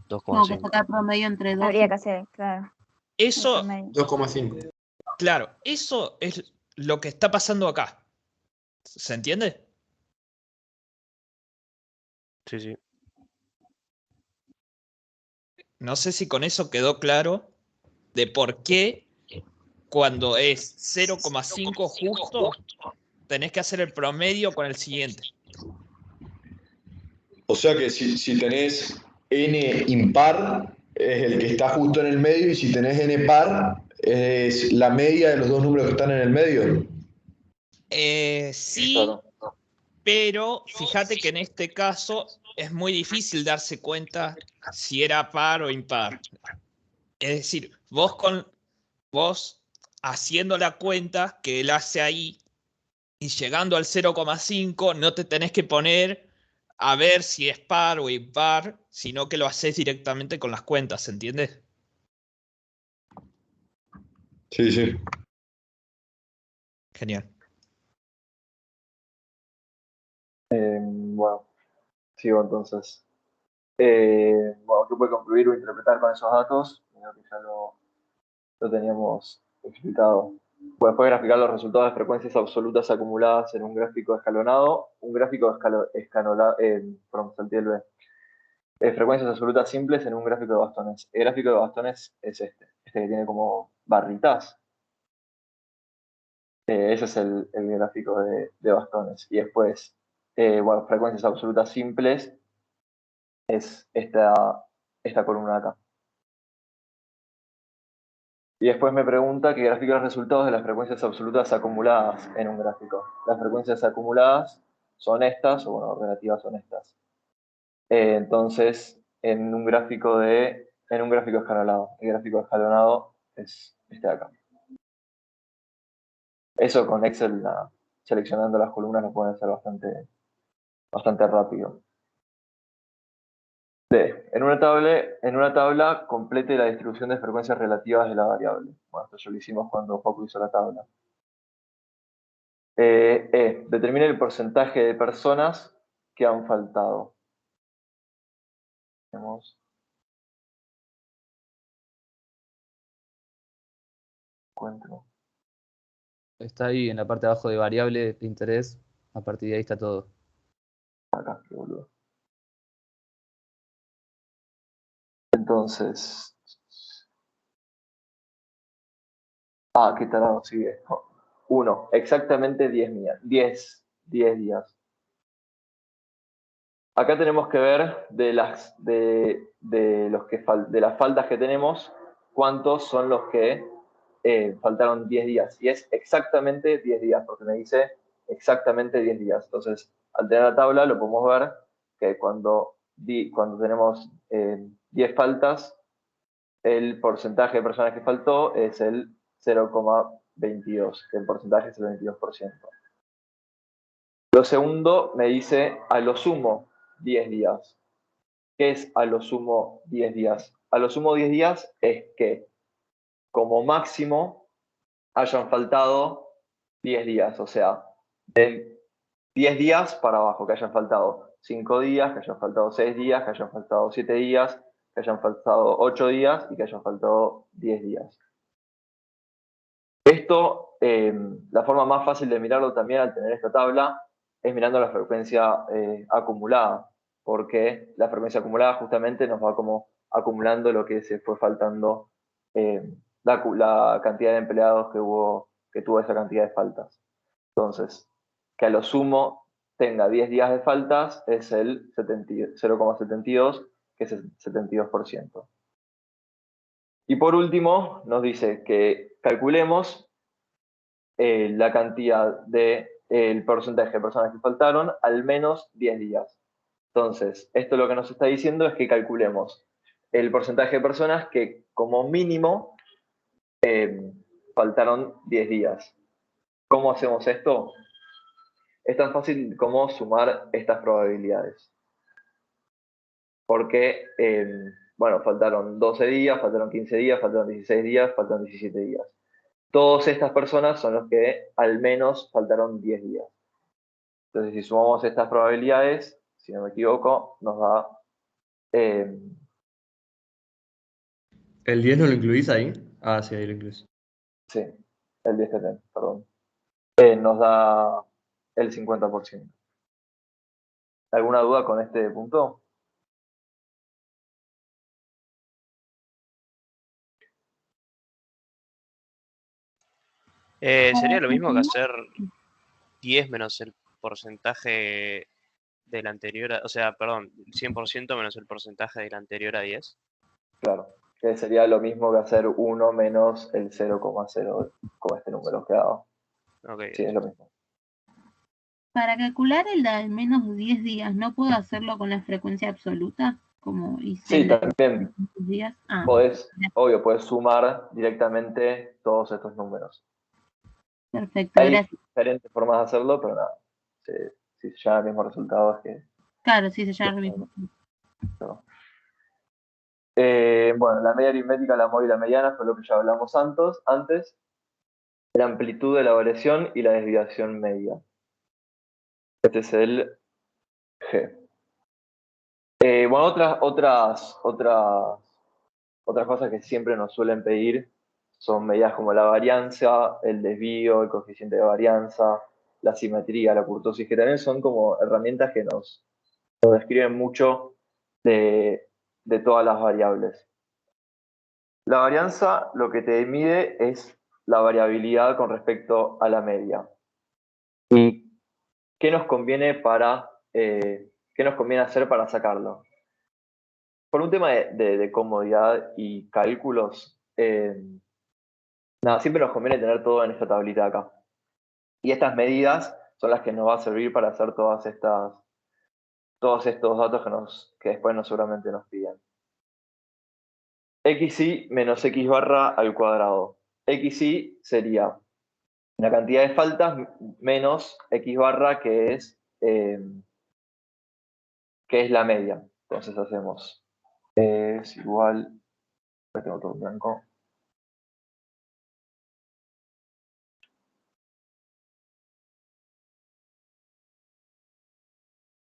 2,5. Tengo que sacar promedio entre 2. Habría que hacer, claro. Eso, 2,5. claro, eso es lo que está pasando acá. ¿Se entiende? Sí, sí. No sé si con eso quedó claro de por qué cuando es 0,5 justo tenés que hacer el promedio con el siguiente. O sea que si tenés n impar, es el que está justo en el medio, y si tenés n par, es la media de los dos números que están en el medio. Sí, pero fíjate que en este caso es muy difícil darse cuenta si era par o impar. Es decir, vos haciendo la cuenta que él hace ahí y llegando al 0,5 no te tenés que poner a ver si es par o impar, sino que lo haces directamente con las cuentas, ¿entiendes? Sí, sí. Genial. Bueno, sigo entonces. Bueno, ¿qué puede concluir o interpretar con esos datos? Creo que ya lo teníamos explicado. Pues después graficar los resultados de frecuencias absolutas acumuladas en un gráfico escalonado, un gráfico escalonado, salté el B. Frecuencias absolutas simples en un gráfico de bastones. El gráfico de bastones es este que tiene como barritas. Ese es el gráfico de bastones. Y después, bueno, frecuencias absolutas simples es esta columna de acá. Y después me pregunta que grafique los resultados de las frecuencias absolutas acumuladas en un gráfico. Las frecuencias acumuladas son estas, o bueno, relativas son estas. Entonces, en un gráfico escalonado. El gráfico escalonado es este de acá. Eso con Excel, seleccionando las columnas, lo pueden hacer bastante rápido. D. En una tabla, complete la distribución de frecuencias relativas de la variable. Bueno, esto ya lo hicimos cuando Joaco hizo la tabla. Determine el porcentaje de personas que han faltado. Tenemos. Encuentro. Está ahí en la parte de abajo de variable de interés. A partir de ahí está todo. Acá, qué boludo. Entonces. Qué tarado sigue. 1. Exactamente 10 días. Acá tenemos que ver de las faltas que tenemos, cuántos son los que faltaron 10 días. Y es exactamente 10 días, porque me dice exactamente 10 días. Entonces, al tener la tabla, lo podemos ver que cuando tenemos 10 faltas, el porcentaje de personas que faltó es el 0,22, que el porcentaje es el 22%. Lo segundo me dice a lo sumo 10 días. ¿Qué es a lo sumo 10 días? A lo sumo 10 días es que como máximo hayan faltado 10 días, o sea, de 10 días para abajo, que hayan faltado 5 días, que hayan faltado 6 días, que hayan faltado 7 días, que hayan faltado 8 días y que hayan faltado 10 días. Esto, la forma más fácil de mirarlo también al tener esta tabla es mirando la frecuencia acumulada, porque la frecuencia acumulada justamente nos va como acumulando lo que se fue faltando, la cantidad de empleados que tuvo esa cantidad de faltas. Entonces, que a lo sumo tenga 10 días de faltas es el 0,72, que es el 72%. Y por último, nos dice que calculemos la cantidad el porcentaje de personas que faltaron al menos 10 días. Entonces, esto lo que nos está diciendo es que calculemos el porcentaje de personas que como mínimo faltaron 10 días. ¿Cómo hacemos esto? Es tan fácil como sumar estas probabilidades. Porque, bueno, faltaron 12 días, faltaron 15 días, faltaron 16 días, faltaron 17 días. Todas estas personas son los que al menos faltaron 10 días. Entonces, si sumamos estas probabilidades, si no me equivoco, nos da... ¿El 10 no lo incluís ahí? Ah, sí, ahí lo incluís. Sí, el 10%, perdón. Nos da el 50%. ¿Alguna duda con este punto? Sería lo mismo que hacer 10 menos el porcentaje del anterior, o sea, perdón, 100% menos el porcentaje del anterior a 10. Claro, que sería lo mismo que hacer 1 menos el 0,0, como este número que daba. Okay. Sí, es lo mismo. Para calcular el de al menos 10 días, ¿no puedo hacerlo con la frecuencia absoluta? Como hice Sí, también. Días. Podés sumar directamente todos estos números. Perfecto, Hay gracias. diferentes formas de hacerlo, pero nada, si se llama el mismo resultado es que... Claro, sí, se llama lo mismo. No. Bueno, la media aritmética, la móvil y la mediana fue lo que ya hablamos antes. La amplitud de la variación y la desviación media. Este es el G. Bueno, otras cosas que siempre nos suelen pedir son medidas como la varianza, el desvío, el coeficiente de varianza, la simetría, la kurtosis, que también son como herramientas que nos describen mucho de todas las variables. La varianza lo que te mide es la variabilidad con respecto a la media. ¿Y qué nos conviene hacer para sacarlo? Por un tema de comodidad y cálculos, siempre nos conviene tener todo en esta tablita de acá. Y estas medidas son las que nos va a servir para hacer todas estas todos estos datos que después seguramente nos piden. XY menos X barra al cuadrado. XY sería la cantidad de faltas menos X barra, que es la media. Entonces hacemos es igual, tengo todo blanco.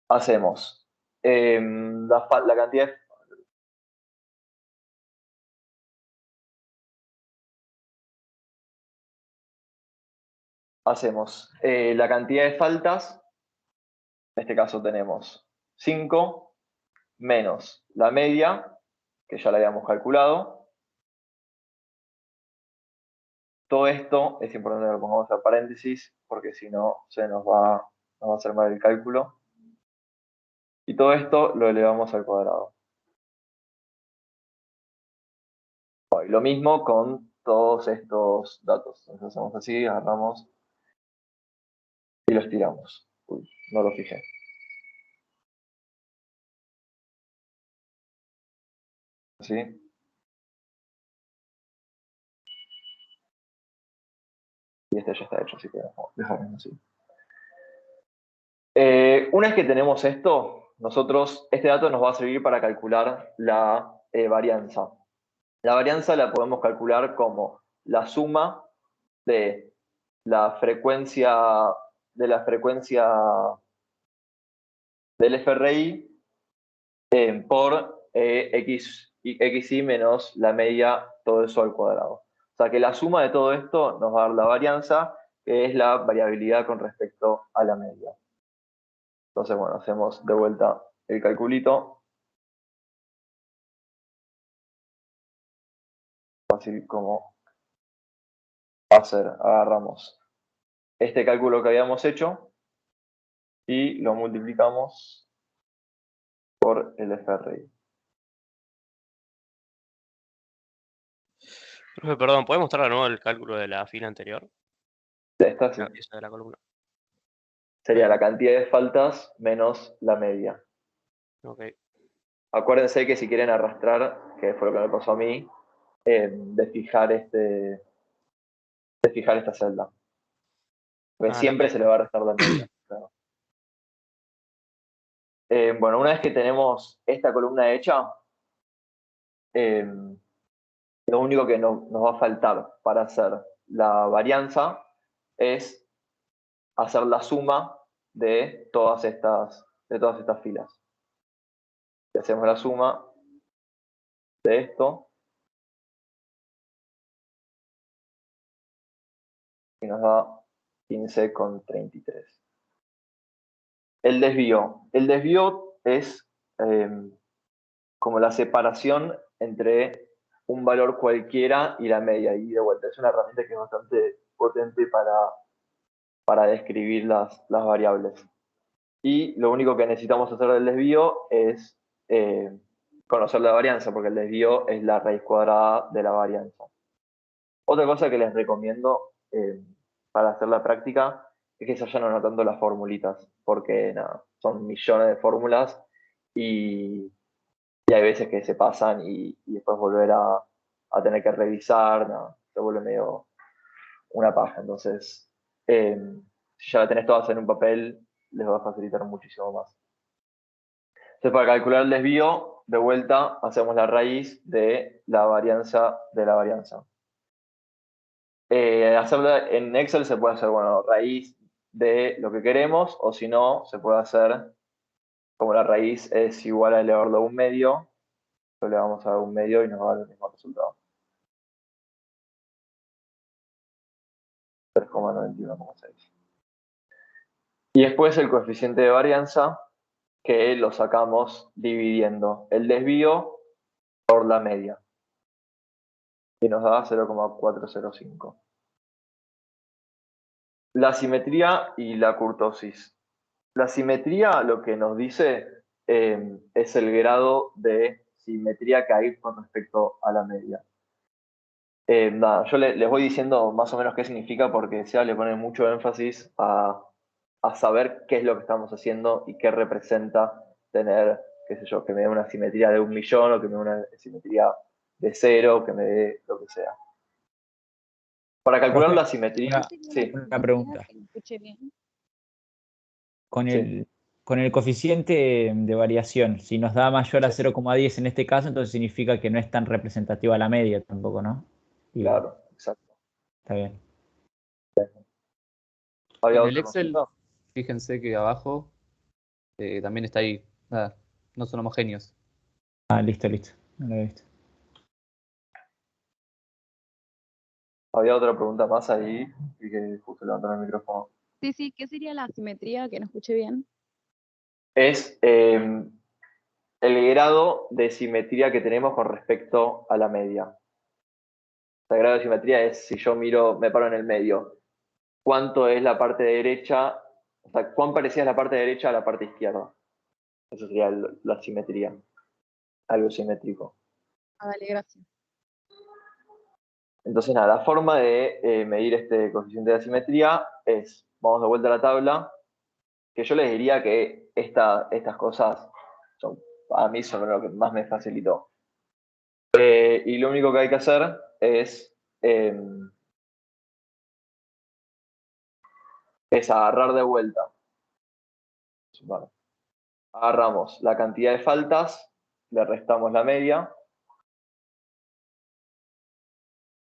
Hacemos la cantidad de... Hacemos la cantidad de faltas, en este caso tenemos 5, menos la media, que ya la habíamos calculado. Todo esto es importante que lo pongamos a paréntesis, porque si no se nos va a hacer mal el cálculo. Y todo esto lo elevamos al cuadrado. Y lo mismo con todos estos datos. Entonces hacemos así, agarramos y los tiramos. Uy, no lo fijé. ¿Sí? Y este ya está hecho, así que dejarlo así. Una vez que tenemos esto, este dato nos va a servir para calcular la varianza. La varianza la podemos calcular como la suma de la frecuencia del FRI por XY menos la media, todo eso al cuadrado. O sea que la suma de todo esto nos va a dar la varianza, que es la variabilidad con respecto a la media. Entonces, bueno, hacemos de vuelta el calculito. Fácil como hacer, agarramos este cálculo que habíamos hecho y lo multiplicamos por el FRI. Profe, perdón, ¿puede mostrar de nuevo el cálculo de la fila anterior? Esta sí. Esa de la columna. Sería la cantidad de faltas menos la media. Ok. Acuérdense que si quieren arrastrar, que fue lo que me pasó a mí, de fijar esta celda. Porque siempre se le va a restar la media. Claro. Bueno, una vez que tenemos esta columna hecha, lo único que nos va a faltar para hacer la varianza es hacer la suma de todas estas filas. Y hacemos la suma de esto y nos da 15,33. El desvío es como la separación entre un valor cualquiera y la media. Y de vuelta, es una herramienta que es bastante potente para describir las variables. Y lo único que necesitamos hacer del desvío es conocer la varianza, porque el desvío es la raíz cuadrada de la varianza. Otra cosa que les recomiendo para hacer la práctica es que se vayan anotando las formulitas, porque nada, son millones de fórmulas y hay veces que se pasan y después volver a tener que revisar, nada, se vuelve medio una paja. Entonces, si ya la tenés todas en un papel, les va a facilitar muchísimo más. Entonces, para calcular el desvío, de vuelta, hacemos la raíz de la varianza de la varianza. Hacerla en Excel se puede hacer, bueno, raíz de lo que queremos, o si no, se puede hacer, como la raíz es igual a elevarlo a un medio, lo elevamos a un medio y nos va a dar el mismo resultado. 3,91,6. Y después el coeficiente de varianza, que lo sacamos dividiendo el desvío por la media. Y nos da 0,405. La simetría y la kurtosis. La simetría lo que nos dice es el grado de simetría que hay con respecto a la media. Nada, yo les voy diciendo más o menos qué significa porque SEA le pone mucho énfasis a saber qué es lo que estamos haciendo y qué representa tener, qué sé yo, que me dé una simetría de 1.000.000 o que me dé una simetría de 0, que me dé lo que sea. Para calcular Profe, la simetría, sí. una pregunta. Con Sí. el coeficiente de variación, si nos da mayor a 0,10 en este caso, entonces significa que no es tan representativa la media tampoco, ¿no? Digo, Claro, exacto. está bien. ¿Había En el otra Excel, consulta? fíjense que abajo también está ahí. Nada, no son homogéneos. Ah, listo, listo. No lo he visto. Había otra pregunta más ahí, y que justo levantaron el micrófono. Sí, sí, ¿qué sería la simetría? Que no escuché bien. Es el grado de simetría que tenemos con respecto a la media. El grado de simetría es si yo miro, me paro en el medio, cuánto es la parte derecha, o sea, cuán parecida es la parte derecha a la parte izquierda. Eso sería la simetría, algo simétrico. Ah, dale, gracias. Entonces, nada, la forma de medir este coeficiente de asimetría es, vamos de vuelta a la tabla, que yo les diría que estas cosas a mí son lo que más me facilitó. Y lo único que hay que hacer es agarrar de vuelta. Vale. Agarramos la cantidad de faltas, le restamos la media,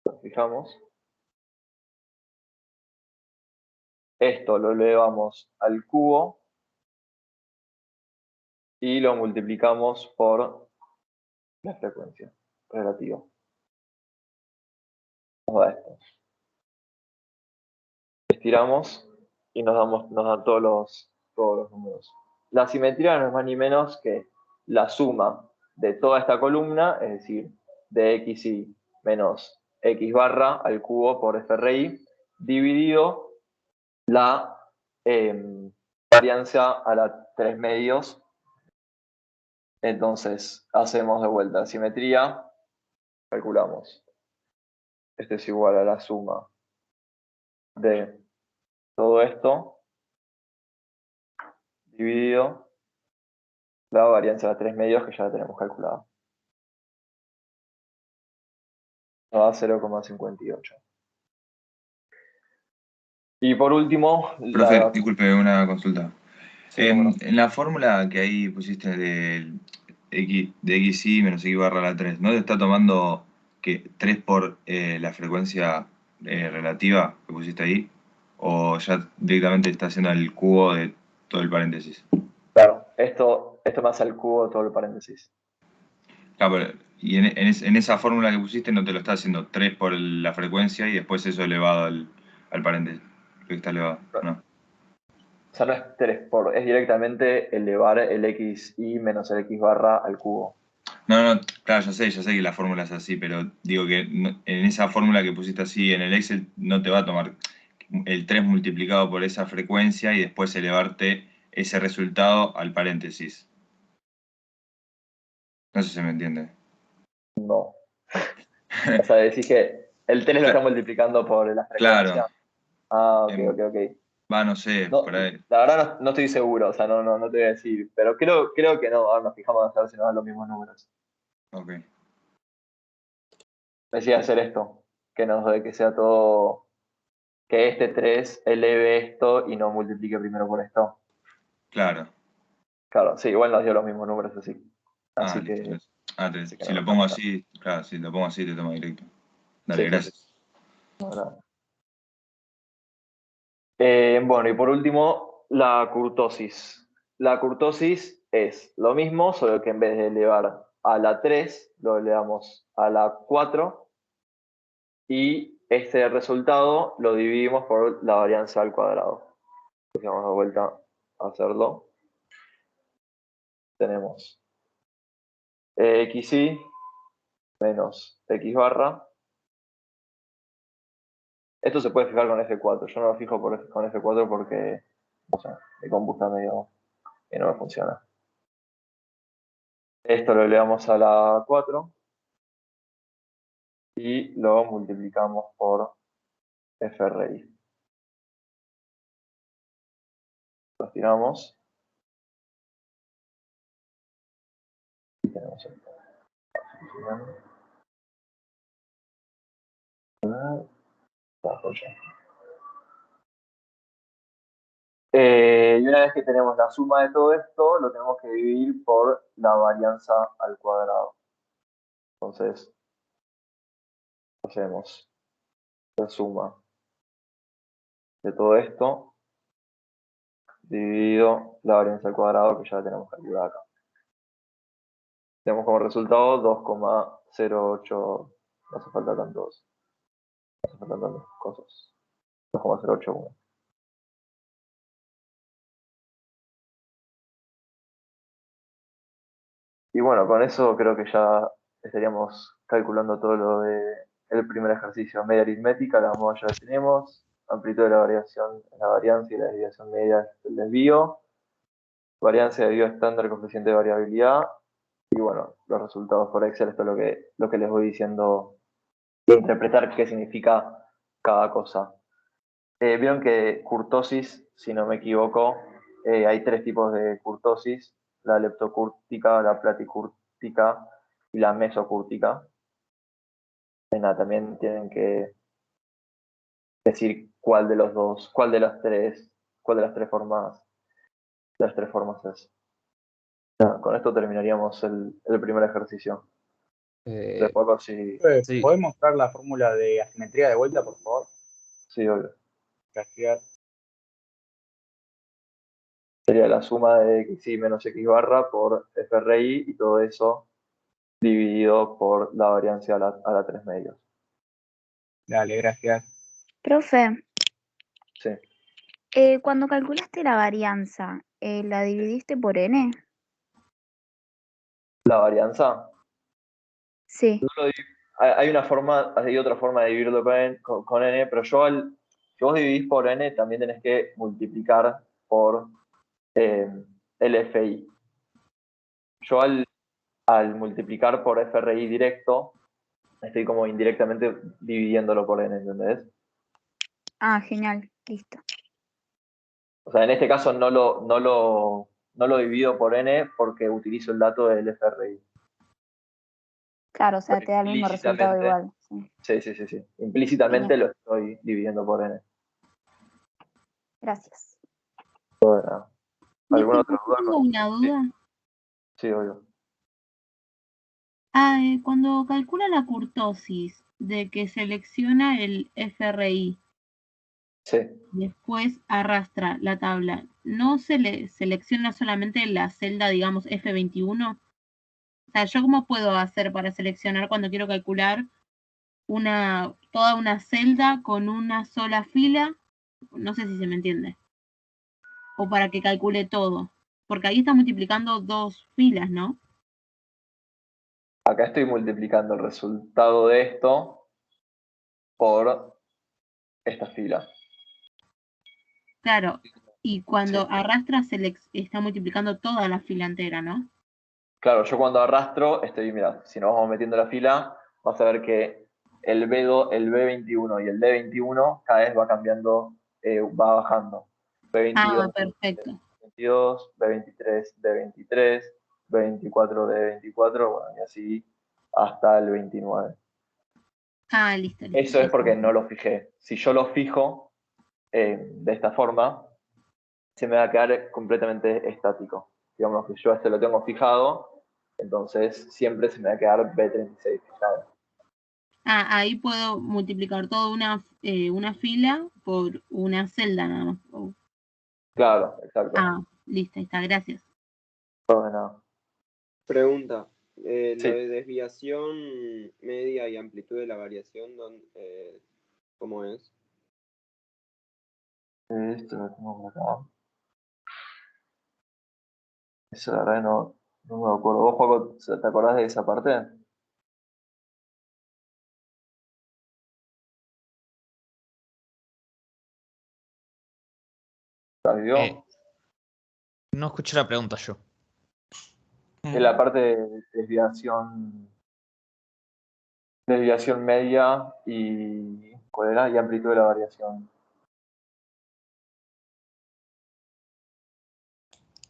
nos fijamos. Esto lo elevamos al cubo y lo multiplicamos por la frecuencia relativa. Nos da esto. Estiramos y nos dan todos los números. La simetría no es más ni menos que la suma de toda esta columna, es decir, de xy menos x barra al cubo por FRI, dividido la varianza a la 3 medios. Entonces, hacemos de vuelta simetría, calculamos. Este es igual a la suma de todo esto dividido la varianza a 3 medios, que ya la tenemos calculada. Nos da 0,58. Y por último, Profe, disculpe, una consulta. Sí, cómo no. En la fórmula que ahí pusiste de xy menos x barra a la 3, ¿no te está tomando que 3 por la frecuencia relativa que pusiste ahí? ¿O ya directamente está haciendo el cubo de todo el paréntesis? Claro, esto me hace el cubo de todo el paréntesis. Claro, y en esa fórmula que pusiste no te lo está haciendo 3 por la frecuencia y después eso elevado al paréntesis. Lo que está elevado, ¿no? O sea, no es 3 por, es directamente elevar el xy menos el x barra al cubo. No, claro, ya sé que la fórmula es así, pero digo que en esa fórmula que pusiste así en el Excel no te va a tomar el 3 multiplicado por esa frecuencia y después elevarte ese resultado al paréntesis. No sé si se me entiende. No. O sea, decís que el 3 lo está multiplicando por la frecuencia. Claro. Ah, ok. Va, no sé, No, por ahí. la verdad no estoy seguro, o sea, no te voy a decir, pero creo que no, ahora nos fijamos a ver si nos dan los mismos números. Ok. Decía hacer esto, que nos dé que sea todo, que este 3 eleve esto y no multiplique primero por esto. Claro. Claro, sí, igual nos dio los mismos números así. Ah, Así listo. que Si no lo nos pongo pasa. así, claro, si lo pongo así te toma directo. Dale, Sí. gracias. Bueno, y por último, la kurtosis. La kurtosis es lo mismo, solo que en vez de elevar a la 3, lo elevamos a la 4 y este resultado lo dividimos por la varianza al cuadrado. Entonces vamos de vuelta a hacerlo. Tenemos xy menos x barra. Esto se puede fijar con F4. Yo no lo fijo con F4 porque mi compu está medio que no me funciona. Esto lo elevamos a la 4 y lo multiplicamos por FRI. Lo tiramos. tenemos esto. Y una vez que tenemos la suma de todo esto, lo tenemos que dividir por la varianza al cuadrado. Entonces, hacemos la suma de todo esto dividido la varianza al cuadrado, que ya la tenemos calculada acá. Tenemos como resultado 2,08, no hace falta tantos cosas. 2,081. Y bueno, con eso creo que ya estaríamos calculando todo lo de el primer ejercicio. Media aritmética, la moda ya la tenemos. Amplitud de la variación, la varianza y la desviación media del desvío. Varianza de desvío estándar, coeficiente de variabilidad. Y bueno, los resultados por Excel, esto es lo que les voy diciendo, interpretar qué significa cada cosa. Vieron que curtosis, si no me equivoco, hay 3 tipos de curtosis: la leptocúrtica, la platicúrtica y la mesocúrtica. También tienen que decir cuál de los dos, cuál de las tres formas es. Con esto terminaríamos el primer ejercicio. Después si... Sí. ¿Podés mostrar la fórmula de asimetría de vuelta, por favor? Sí, obvio. Gracias. Sería la suma de xy menos x barra por FRI y todo eso dividido por la varianza a la 3 medios. Dale, gracias. Profe, Sí. cuando calculaste la varianza, ¿la dividiste por n? ¿La varianza? Sí. Hay otra forma de dividirlo con n, pero si vos dividís por n, también tenés que multiplicar por el FI. Yo al multiplicar por FRI directo, estoy como indirectamente dividiéndolo por n, ¿entendés? Ah, genial, listo. O sea, en este caso no lo divido por n porque utilizo el dato del FRI. Claro, o sea, te da el mismo resultado igual. Sí. Implícitamente lo estoy dividiendo por n. Gracias. Bueno, ¿alguna otra duda? Tengo una duda. Sí, obvio. Cuando calcula la curtosis de que selecciona el FRI, sí, después arrastra la tabla, ¿no se le selecciona solamente la celda, digamos, F21? O sea, ¿yo cómo puedo hacer para seleccionar cuando quiero calcular toda una celda con una sola fila? No sé si se me entiende. O para que calcule todo. Porque ahí está multiplicando 2 filas, ¿no? Acá estoy multiplicando el resultado de esto por esta fila. Claro, y cuando arrastra se está multiplicando toda la fila entera, ¿no? Claro, yo cuando arrastro, mira, si nos vamos metiendo la fila, vas a ver que el B21 y el D21 cada vez va cambiando, va bajando. B22, perfecto. B22, B23, D23, B24, D24, bueno, y así hasta el 29. Listo. Eso es porque no lo fijé. Si yo lo fijo de esta forma, se me va a quedar completamente estático. Digamos que yo lo tengo fijado, entonces siempre se me va a quedar B36 fijado. Ahí puedo multiplicar toda una fila por una celda nada más. Claro, exacto. Listo, ahí está, gracias. Bueno. Pregunta, Sí. lo de desviación media y amplitud de la variación, ¿cómo es? Esto lo tengo por acá. Eso la verdad no me acuerdo. ¿Vos, Paco, te acordás de esa parte? ¿La vio? No escuché la pregunta yo. Es la parte de desviación media y ¿cuál era? Y amplitud de la variación.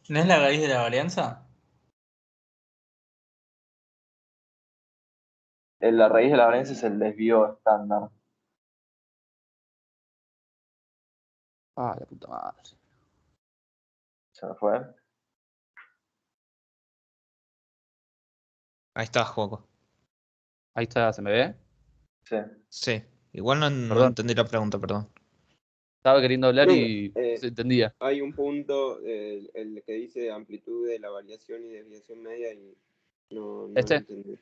¿No es la raíz de la varianza? la raíz de la varianza es el desvío estándar. Ah, la puta madre. Se me fue. Ahí está, Joco. Ahí está, ¿se me ve? Sí. Sí. Igual no Perdón. entendí la pregunta, perdón. Estaba queriendo hablar No, y se entendía. Hay un punto, el que dice amplitud de la variación y desviación media, y no lo entendí.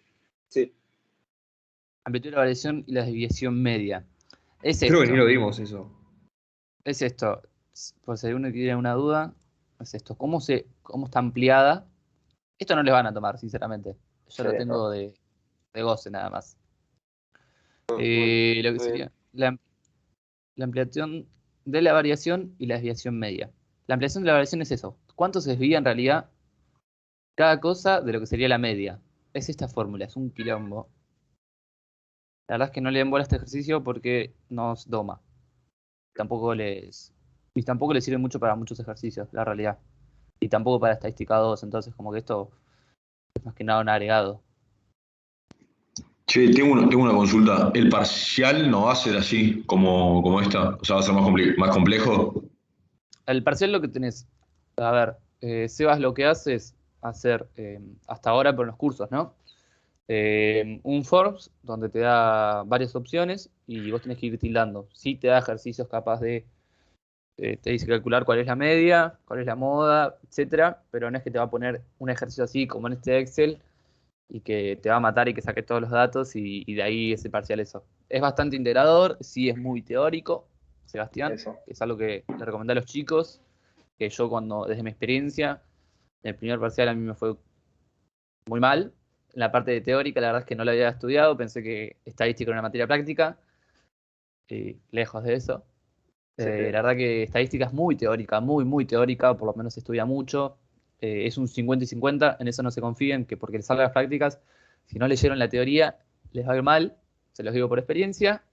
Sí. Amplitud de la variación y la desviación media. Es Creo que esto. ni lo vimos eso. Es esto. Por si alguno tiene una duda, es esto. ¿Cómo está ampliada? Esto no les van a tomar, sinceramente. Yo Sí, lo tengo no. de goce nada más. Lo Bueno, que está bien. sería la ampliación de la variación y la desviación media. La ampliación de la variación es eso. ¿Cuánto se desvía en realidad cada cosa de lo que sería la media? Es esta fórmula, es un quilombo. La verdad es que no le den bola a este ejercicio porque nos doma. Y tampoco les sirve mucho para muchos ejercicios, la realidad. Y tampoco para estadística 2, entonces como que esto es más que nada un agregado. Che, tengo una consulta. ¿El parcial no va a ser así como esta? O sea, ¿va a ser más complejo? El parcial lo que tenés, a ver, Sebas lo que hace es hacer, hasta ahora por los cursos, ¿no? Un Forbes donde te da varias opciones y vos tenés que ir tildando. Sí te da ejercicios capaz de, te dice calcular cuál es la media, cuál es la moda, etcétera, pero no es que te va a poner un ejercicio así como en este Excel y que te va a matar y que saques todos los datos y de ahí ese parcial eso. Es bastante integrador, sí es muy teórico, Sebastián, Eso. que es algo que le recomendé a los chicos, que yo desde mi experiencia, en el primer parcial a mí me fue muy mal. En la parte de teórica, la verdad es que no la había estudiado, pensé que estadística era una materia práctica, y lejos de eso. Sí. La verdad que estadística es muy teórica, muy, muy teórica, por lo menos se estudia mucho. Es un 50 y 50, en eso no se confíen, que porque les salgan las prácticas, si no leyeron la teoría, les va a ir mal, se los digo por experiencia.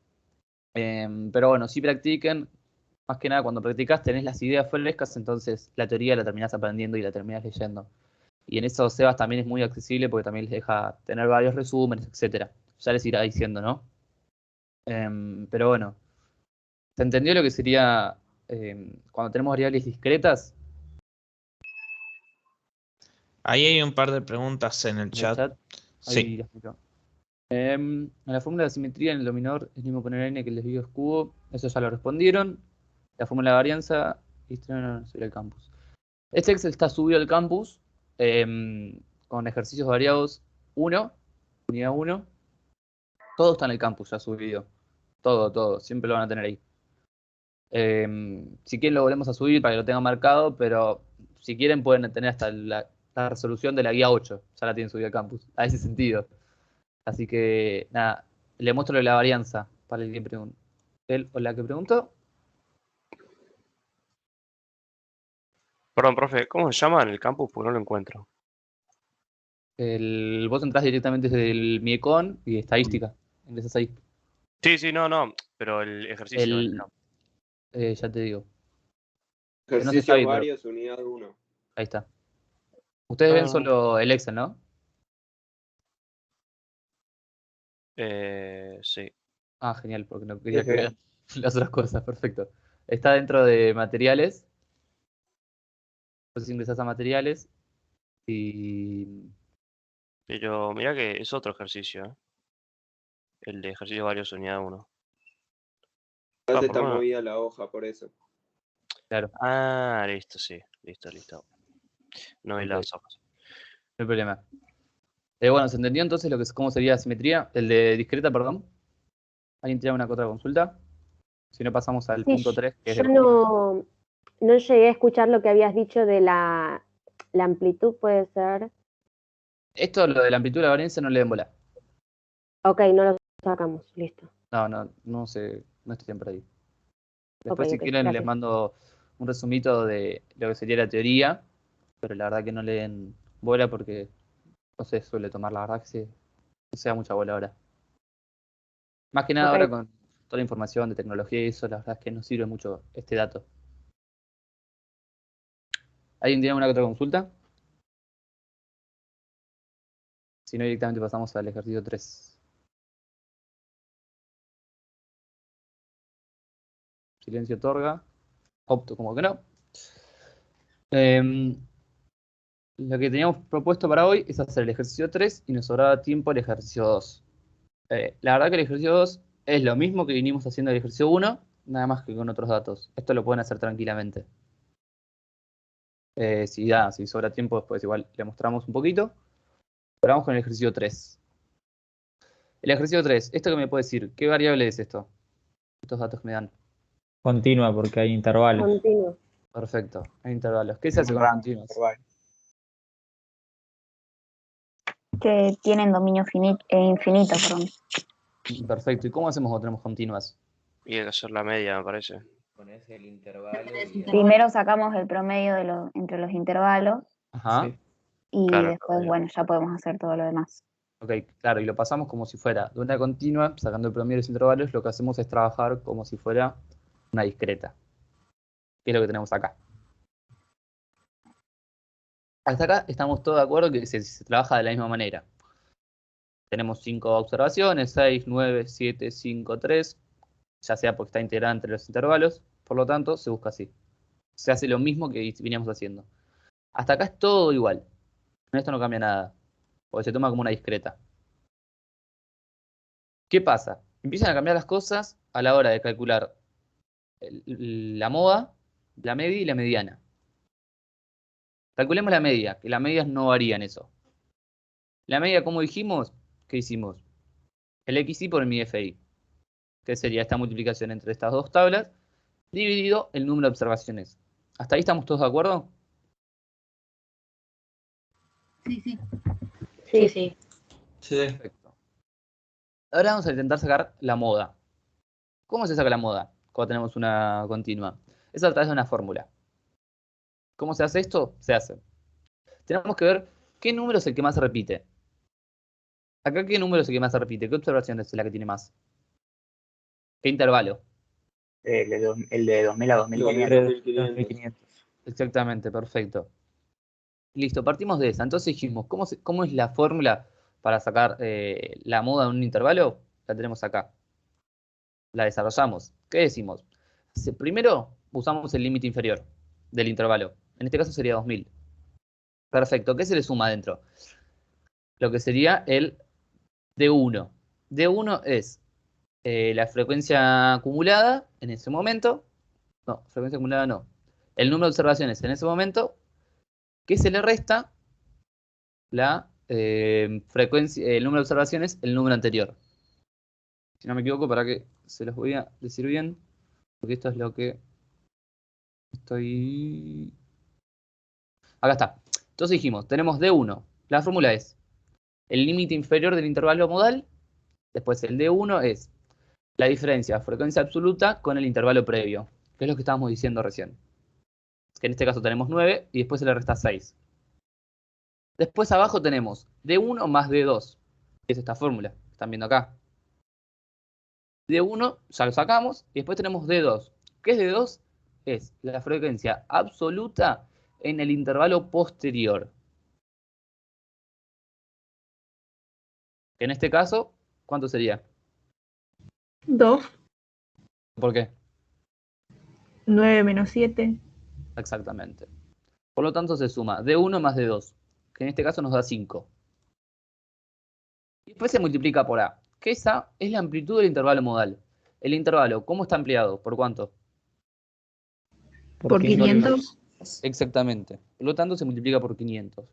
Pero bueno, sí practiquen, más que nada cuando practicas tenés las ideas frescas, entonces la teoría la terminás aprendiendo y la terminás leyendo. Y en eso Sebas también es muy accesible porque también les deja tener varios resúmenes, etcétera. Ya les irá diciendo, ¿no? Pero bueno, ¿se entendió lo que sería cuando tenemos variables discretas Ahí hay un par de preguntas en el en el chat. chat? Sí. Ahí las miro. En la fórmula de simetría en el dominador es mismo poner n que el desvío es cubo. Eso ya lo respondieron. La fórmula de varianza y sobre el campus. Este Excel está subido al campus con ejercicios variados 1, unidad 1. Todo está en el campus ya subido. Todo. Siempre lo van a tener ahí. Si quieren lo volvemos a subir para que lo tengan marcado, pero si quieren pueden tener hasta la resolución de la guía 8. Ya la tienen subida al campus. A ese sentido. Así que, nada, le muestro la varianza para el que pregunta. Él o la que preguntó. Perdón, profe, ¿cómo se llama en el campus? Porque no lo encuentro. Vos entrás directamente desde el Miecon y estadística. Ingresas ahí. Sí, no, pero el ejercicio del campus. Ya te digo. Que no se Ejercicios sabe, pero varios, unidad 1. ahí está. Ustedes ven solo el Excel, ¿no? Sí. Ah, genial, porque no quería que vean las otras cosas. Perfecto. Está dentro de materiales. Entonces ingresas a materiales y Pero mira que es otro ejercicio, ¿eh? El de ejercicio varios unidad 1. Aparte está movida la hoja, por eso. claro. Ah, listo, sí. Listo. No vi las hojas. No hay problema. Bueno, ¿se entendió entonces cómo sería la simetría? El de discreta, perdón. ¿Alguien tiene una otra consulta? Si no, pasamos al Sí, punto 3, que es yo de no llegué a escuchar lo que habías dicho de la amplitud, puede ser. Esto, lo de la amplitud de la varianza, no le den bola. Ok, no lo sacamos, listo. No sé, no estoy siempre ahí. Después, Ok, si quieren, les gracias. mando un resumito de lo que sería la teoría, pero la verdad que no le den bola porque no se suele tomar, la verdad que no se da mucha bola ahora. Más que nada Ok. ahora con toda la información de tecnología y eso, la verdad es que no sirve mucho este dato. ¿Alguien tiene alguna otra consulta? Si no, directamente pasamos al ejercicio 3. silencio otorga. Opto como que no. Lo que teníamos propuesto para hoy es hacer el ejercicio 3 y nos sobraba tiempo el ejercicio 2. La verdad que el ejercicio 2 es lo mismo que vinimos haciendo el ejercicio 1, nada más que con otros datos. Esto lo pueden hacer tranquilamente. Si sobra tiempo, después igual le mostramos un poquito. Pero vamos con el ejercicio 3. El ejercicio 3, ¿esto qué me puede decir? ¿Qué variable es esto? Estos datos que me dan. Continua, porque hay intervalos. Continuo. Perfecto, hay intervalos. ¿Qué se hace con rango, continuos? Que tienen dominio infinito, perdón. Perfecto, ¿y cómo hacemos cuando tenemos continuas? Y hay que hacer la media, me parece. Pones el intervalo y Primero sacamos el promedio entre los intervalos Ajá. y Claro, después, bueno, ya podemos hacer todo lo demás. Ok, claro, y lo pasamos como si fuera de una continua, sacando el promedio de los intervalos, lo que hacemos es trabajar como si fuera una discreta. ¿Qué es lo que tenemos acá? Hasta acá estamos todos de acuerdo que se trabaja de la misma manera. Tenemos 5 observaciones, 6, 9, 7, 5, 3, ya sea porque está integrada entre los intervalos, por lo tanto se busca así. Se hace lo mismo que veníamos haciendo. Hasta acá es todo igual. En esto no cambia nada, porque se toma como una discreta. ¿Qué pasa? Empiezan a cambiar las cosas a la hora de calcular la moda, la media y la mediana. Calculemos la media, que las medias no varían eso. La media, como dijimos, ¿qué hicimos? El XI por el MIFI, que sería esta multiplicación entre estas dos tablas, dividido el número de observaciones. ¿Hasta ahí estamos todos de acuerdo? Sí, sí. Sí, sí. Sí. Perfecto. Ahora vamos a intentar sacar la moda. ¿Cómo se saca la moda cuando tenemos una continua? Es a través de una fórmula. ¿Cómo se hace esto? Se hace. Tenemos que ver qué número es el que más se repite. Acá, ¿qué número es el que más se repite? ¿Qué observación es la que tiene más? ¿Qué intervalo? El de 2000 a 2500. 2500. Exactamente, perfecto. Listo, partimos de esa. Entonces dijimos, ¿cómo es la fórmula para sacar la moda de un intervalo? La tenemos acá. La desarrollamos. ¿Qué decimos? Primero usamos el límite inferior del intervalo. En este caso sería 2000. Perfecto. ¿Qué se le suma adentro? Lo que sería el D1. D1 es la frecuencia acumulada en ese momento. No, frecuencia acumulada no. El número de observaciones en ese momento, que se le resta la frecuencia, el número de observaciones, el número anterior. Si no me equivoco, para que se los voy a decir bien, porque esto es lo que estoy... Acá está. Entonces dijimos, tenemos D1. La fórmula es el límite inferior del intervalo modal. Después el D1 es la diferencia de frecuencia absoluta con el intervalo previo, que es lo que estábamos diciendo recién. Que en este caso tenemos 9 y después se le resta 6. Después abajo tenemos D1 más D2, que es esta fórmula que están viendo acá. D1 ya lo sacamos y después tenemos D2. ¿Qué es D2? Es la frecuencia absoluta en el intervalo posterior. En este caso, ¿cuánto sería? 2, ¿Por qué? 9 menos 7. Exactamente. Por lo tanto se suma D1 más D2, que en este caso nos da 5. Y después se multiplica por A, que esa es la amplitud del intervalo modal. El intervalo, ¿cómo está ampliado? ¿Por cuánto? Por 500. Exactamente. Por lo tanto se multiplica por 500.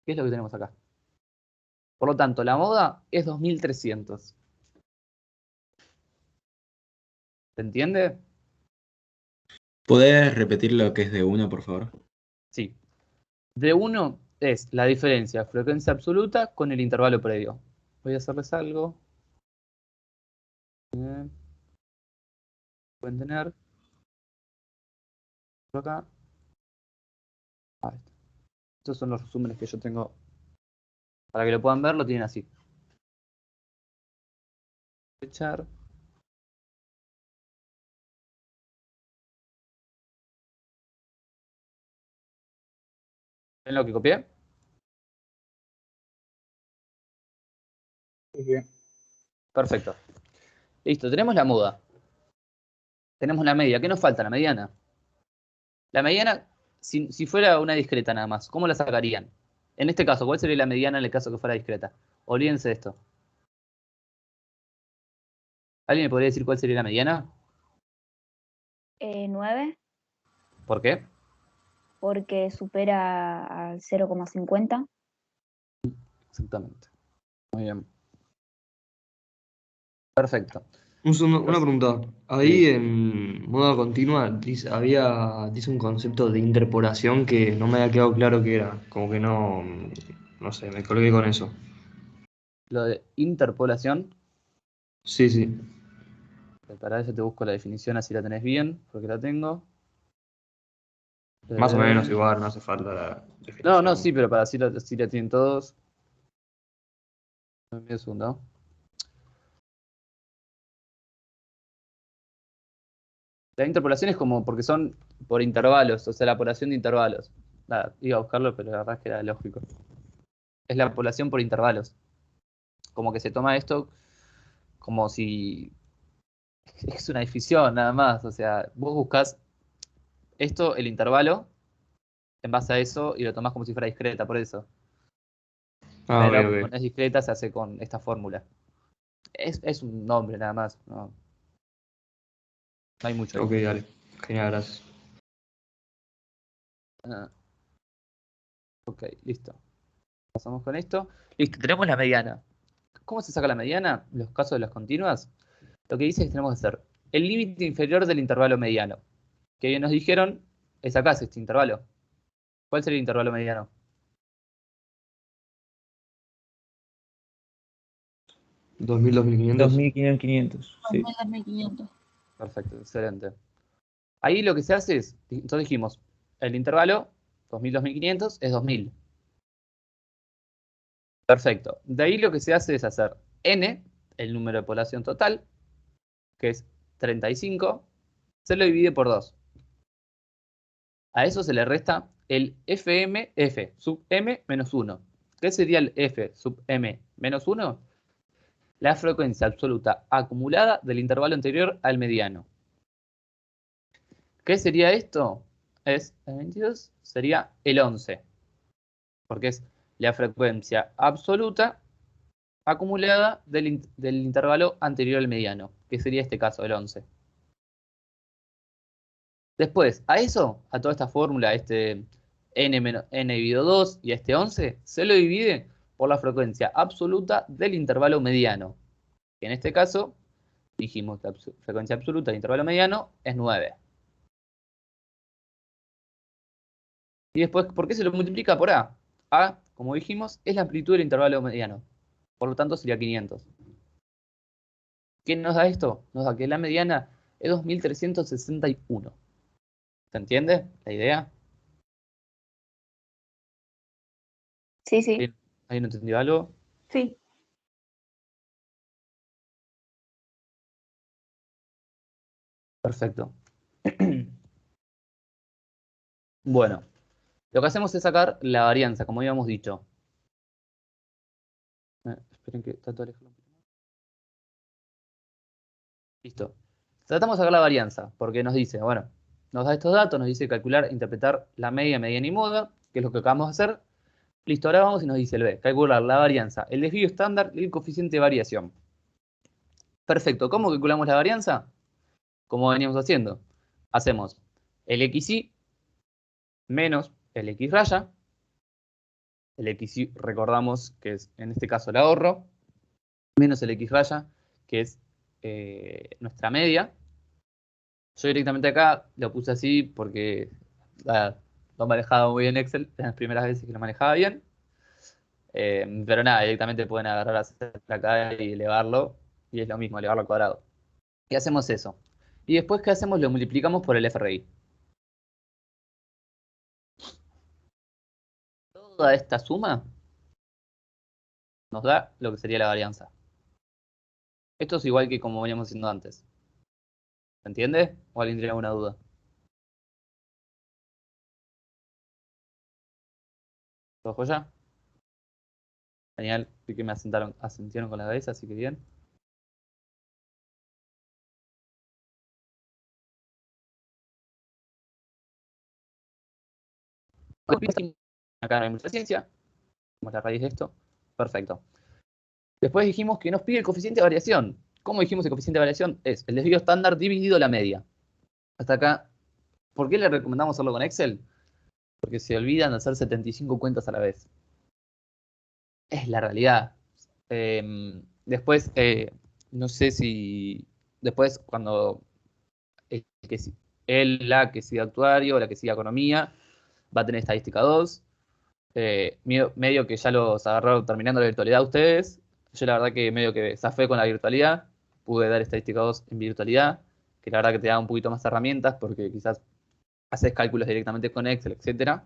¿Qué es lo que tenemos acá? Por lo tanto, la moda es 2300. ¿Se entiende? ¿Puedes repetir lo que es de 1, por favor? Sí. D1 es la diferencia de frecuencia absoluta con el intervalo previo. Voy a hacerles algo. Pueden tener. Por acá. Ahí está. Estos son los resúmenes que yo tengo. Para que lo puedan ver, lo tienen así. Echar. ¿Ven lo que copié? Perfecto. Listo, tenemos la moda. Tenemos la media. ¿Qué nos falta? La mediana. La mediana, si fuera una discreta nada más, ¿cómo la sacarían? En este caso, ¿cuál sería la mediana en el caso que fuera discreta? Olvídense de esto. ¿Alguien me podría decir cuál sería la mediana? 9, ¿Por qué? porque supera al 0,50. Exactamente. Muy bien. Perfecto. Un segundo, una pregunta. Ahí en moda continua dice un concepto de interpolación que no me había quedado claro qué era. Como que no sé, me colgué con eso. Lo de interpolación. Sí, sí. Para eso te busco la definición, así la tenés bien, porque la tengo. Más o menos igual, no hace falta la No, definición. sí, pero para así la tienen todos. Medio segundo. La interpolación es como porque son por intervalos, o sea, la población de intervalos. Nada, iba a buscarlo, pero la verdad es que era lógico. Es la población por intervalos. Como que se toma esto como si es una definición nada más. O sea, vos buscas esto, el intervalo, en base a eso, y lo tomás como si fuera discreta, por eso. Ah, Pero ok, como ok. no es discreta, se hace con esta fórmula. Es un nombre nada más, no hay mucho ahí. Ok, dale. Genial, gracias. Ah, ok, listo. Pasamos con esto. Listo, tenemos la mediana. ¿Cómo se saca la mediana? En los casos de las continuas. Lo que dice es que tenemos que hacer el límite inferior del intervalo mediano. Que ellos nos dijeron es acá, es este intervalo. ¿Cuál sería el intervalo mediano? 2000, 2500. 2500, sí. 2500. Perfecto, excelente. Ahí lo que se hace es, entonces dijimos, el intervalo 2000-2500 es 2000. Perfecto. De ahí lo que se hace es hacer n, el número de población total, que es 35, se lo divide por 2. A eso se le resta el f sub m menos 1. ¿Qué sería el f sub m menos 1? La frecuencia absoluta acumulada del intervalo anterior al mediano. ¿Qué sería esto? Es el 22, sería el 11, porque es la frecuencia absoluta acumulada del intervalo anterior al mediano, que sería este caso, el 11. Después, a eso, a toda esta fórmula, este n dividido 2 y este 11, se lo divide por la frecuencia absoluta del intervalo mediano, que en este caso, dijimos que la frecuencia absoluta del intervalo mediano es 9. Y después, ¿por qué se lo multiplica por A? A, como dijimos, es la amplitud del intervalo mediano. Por lo tanto, sería 500. ¿Qué nos da esto? Nos da que la mediana es 2361. ¿Se entiende la idea? Sí, sí. ¿Alguien entendió algo? Sí. Perfecto. Bueno, lo que hacemos es sacar la varianza, como habíamos dicho. Esperen que está todo alejado. Listo. Tratamos de sacar la varianza, porque nos dice, bueno, nos da estos datos, nos dice calcular, interpretar la media, mediana y moda, que es lo que acabamos de hacer. Listo, ahora vamos y nos dice el B, calcular la varianza, el desvío estándar y el coeficiente de variación. Perfecto, ¿cómo calculamos la varianza? Como veníamos haciendo. Hacemos el xy menos el x raya. El xy recordamos que es, en este caso, el ahorro, menos el x raya, que es nuestra media. Yo directamente acá lo puse así porque lo manejaba muy bien Excel, las primeras veces que lo manejaba bien. Pero nada, directamente pueden agarrar acá y elevarlo, y es lo mismo, elevarlo al cuadrado. Y hacemos eso. Y después, ¿qué hacemos? Lo multiplicamos por el FRI. Toda esta suma nos da lo que sería la varianza. Esto es igual que como veníamos haciendo antes. ¿Se entiende? ¿O alguien tiene alguna duda? ¿Todo ya? Genial, vi que me asintieron con la cabeza, así que bien. acá en nuestra ciencia, como la raíz de esto, perfecto. Después dijimos que nos pide el coeficiente de variación. ¿Cómo dijimos el coeficiente de variación? Es el desvío estándar dividido la media. Hasta acá. ¿Por qué le recomendamos hacerlo con Excel? Porque se olvidan de hacer 75 cuentas a la vez. Es la realidad. Después, no sé si... Después, cuando la que siga actuario, la que siga economía, va a tener estadística 2. Medio que ya los agarraron terminando la virtualidad ustedes. Yo la verdad que medio que zafé con la virtualidad. Pude dar estadística 2 en virtualidad, que la verdad que te da un poquito más herramientas, porque quizás haces cálculos directamente con Excel, etc.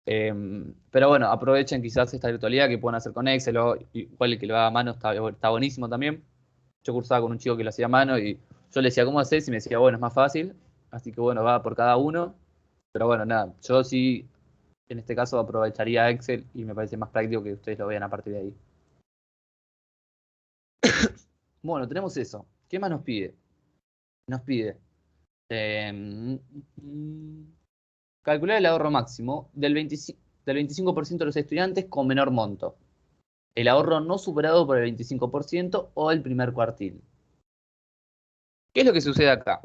Pero bueno, aprovechen quizás esta virtualidad que pueden hacer con Excel, o igual el que lo haga a mano está buenísimo también. Yo cursaba con un chico que lo hacía a mano y yo le decía, ¿cómo haces? Y me decía, bueno, es más fácil. Así que bueno, va por cada uno. Pero bueno, nada, yo sí, en este caso aprovecharía Excel y me parece más práctico que ustedes lo vean a partir de ahí. Bueno, tenemos eso. ¿Qué más nos pide? Nos pide calcular el ahorro máximo del 25% de los estudiantes con menor monto. El ahorro no superado por el 25% o el primer cuartil. ¿Qué es lo que sucede acá?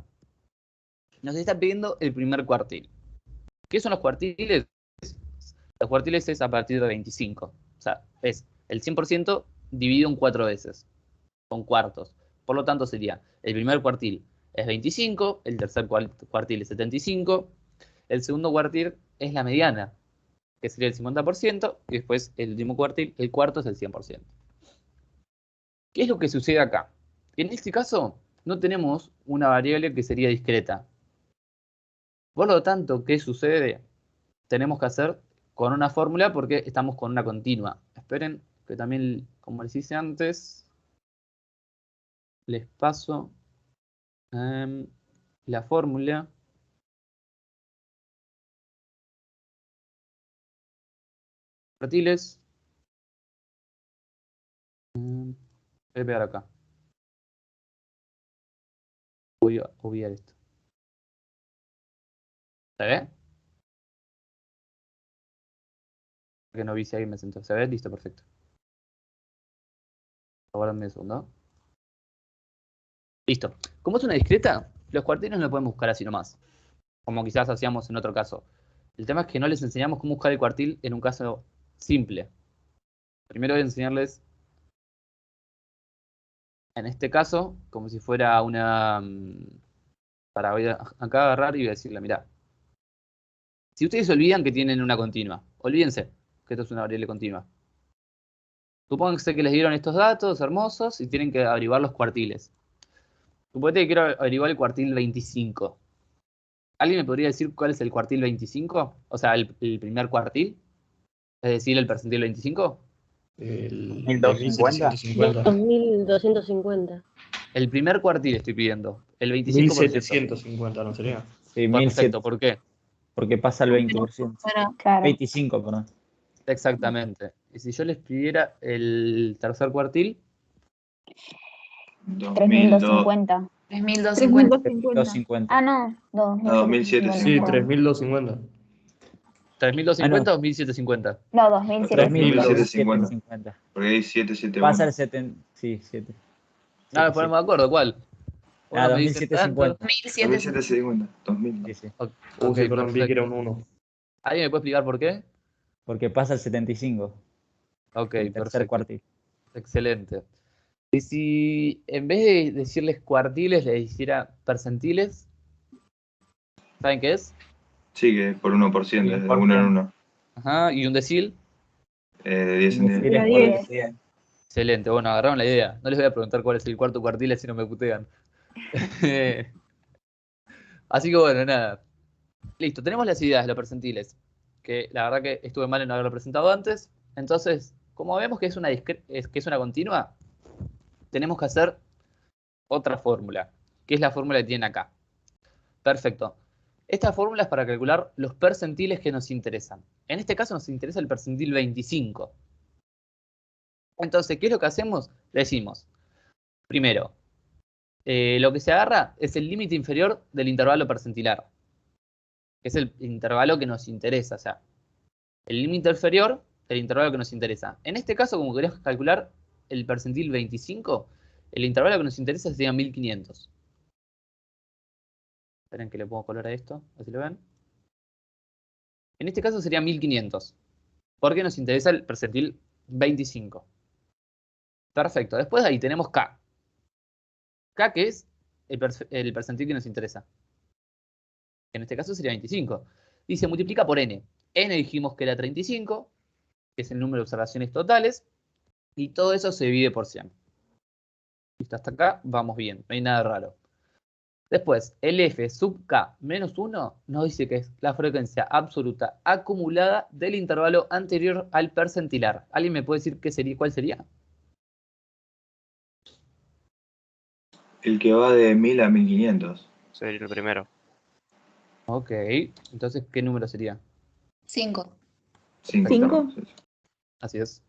Nos está pidiendo el primer cuartil. ¿Qué son los cuartiles? Los cuartiles es a partir de 25. O sea, es el 100% dividido en 4 veces. Con cuartos. Por lo tanto sería, el primer cuartil es 25, el tercer cuartil es 75, el segundo cuartil es la mediana, que sería el 50%, y después el último cuartil, el cuarto es el 100%. ¿Qué es lo que sucede acá? En este caso, no tenemos una variable que sería discreta. Por lo tanto, ¿qué sucede? Tenemos que hacer con una fórmula porque estamos con una continua. Esperen que también, como les hice antes, les paso la fórmula. Cuartiles. Voy a pegar acá. Voy a obviar esto. ¿Se ve? Que no vi si alguien me sentó. ¿Se ve? Listo, perfecto. Aguárdame un segundo. Listo. Como es una discreta, los cuartiles no lo podemos buscar así nomás. Como quizás hacíamos en otro caso. El tema es que no les enseñamos cómo buscar el cuartil en un caso simple. Primero voy a enseñarles, en este caso, como si fuera una... voy a acá agarrar y voy a decirle, mirá. Si ustedes olvidan que tienen una continua, olvídense que esto es una variable continua. Supónganse que les dieron estos datos hermosos y tienen que averiguar los cuartiles. Suponete que quiero averiguar el cuartil 25. ¿Alguien me podría decir cuál es el cuartil 25? O sea, el primer cuartil. Es decir, el percentil 25. El 1250. 2250. El primer cuartil estoy pidiendo. El 25%. 1750, ¿no sería? Sí, Perfecto, ¿por qué? Porque pasa el 20%. Claro. 25, perdón. Exactamente. Y si yo les pidiera el tercer cuartil. 3250. 3250. Ah, no. 2750. Sí, 3250. 3250 o 1750. No, 2750. Porque hay 771. Pasa el 70. Sí, 7. Nada, ponemos de acuerdo, ¿cuál? Ah, 2750. 2750. 2000. Sí, sí. Ok, Sí, perdón, vi perfecto. que era un 1. ¿Alguien me puede explicar por qué? Porque pasa el 75. Ok, El tercer perfecto. cuartil. Excelente. Y si en vez de decirles cuartiles, les hiciera percentiles, ¿saben qué es? Sí, que por 1%, es de 1 en 1. Ajá, y un decil. De 10 en 10. Era 10. Excelente, bueno, agarraron la idea. No les voy a preguntar cuál es el cuarto cuartil, si no me putean. Así que bueno, nada. Listo, tenemos las ideas, los percentiles. Que la verdad que estuve mal en no haberlo presentado antes. Entonces, como vemos que es una continua, tenemos que hacer otra fórmula, que es la fórmula que tienen acá. Perfecto. Esta fórmula es para calcular los percentiles que nos interesan. En este caso nos interesa el percentil 25. Entonces, ¿qué es lo que hacemos? Le decimos, primero, lo que se agarra es el límite inferior del intervalo percentilar. que es el intervalo que nos interesa. O sea, el límite inferior, el intervalo que nos interesa. En este caso, como querías calcular el percentil 25, el intervalo que nos interesa sería 1500. Esperen que le pongo color a esto, así lo ven. En este caso sería 1500, porque nos interesa el percentil 25. Perfecto. Después de ahí tenemos K. K, que es el percentil que nos interesa. En este caso sería 25. Y se multiplica por N. N dijimos que era 35, que es el número de observaciones totales, y todo eso se divide por 100. Listo, hasta acá vamos bien, no hay nada raro. Después, el F sub K menos 1 nos dice que es la frecuencia absoluta acumulada del intervalo anterior al percentilar. ¿Alguien me puede decir cuál sería? El que va de 1000 a 1500. Sería el primero. Ok, entonces, ¿qué número sería? 5. 5. Así es.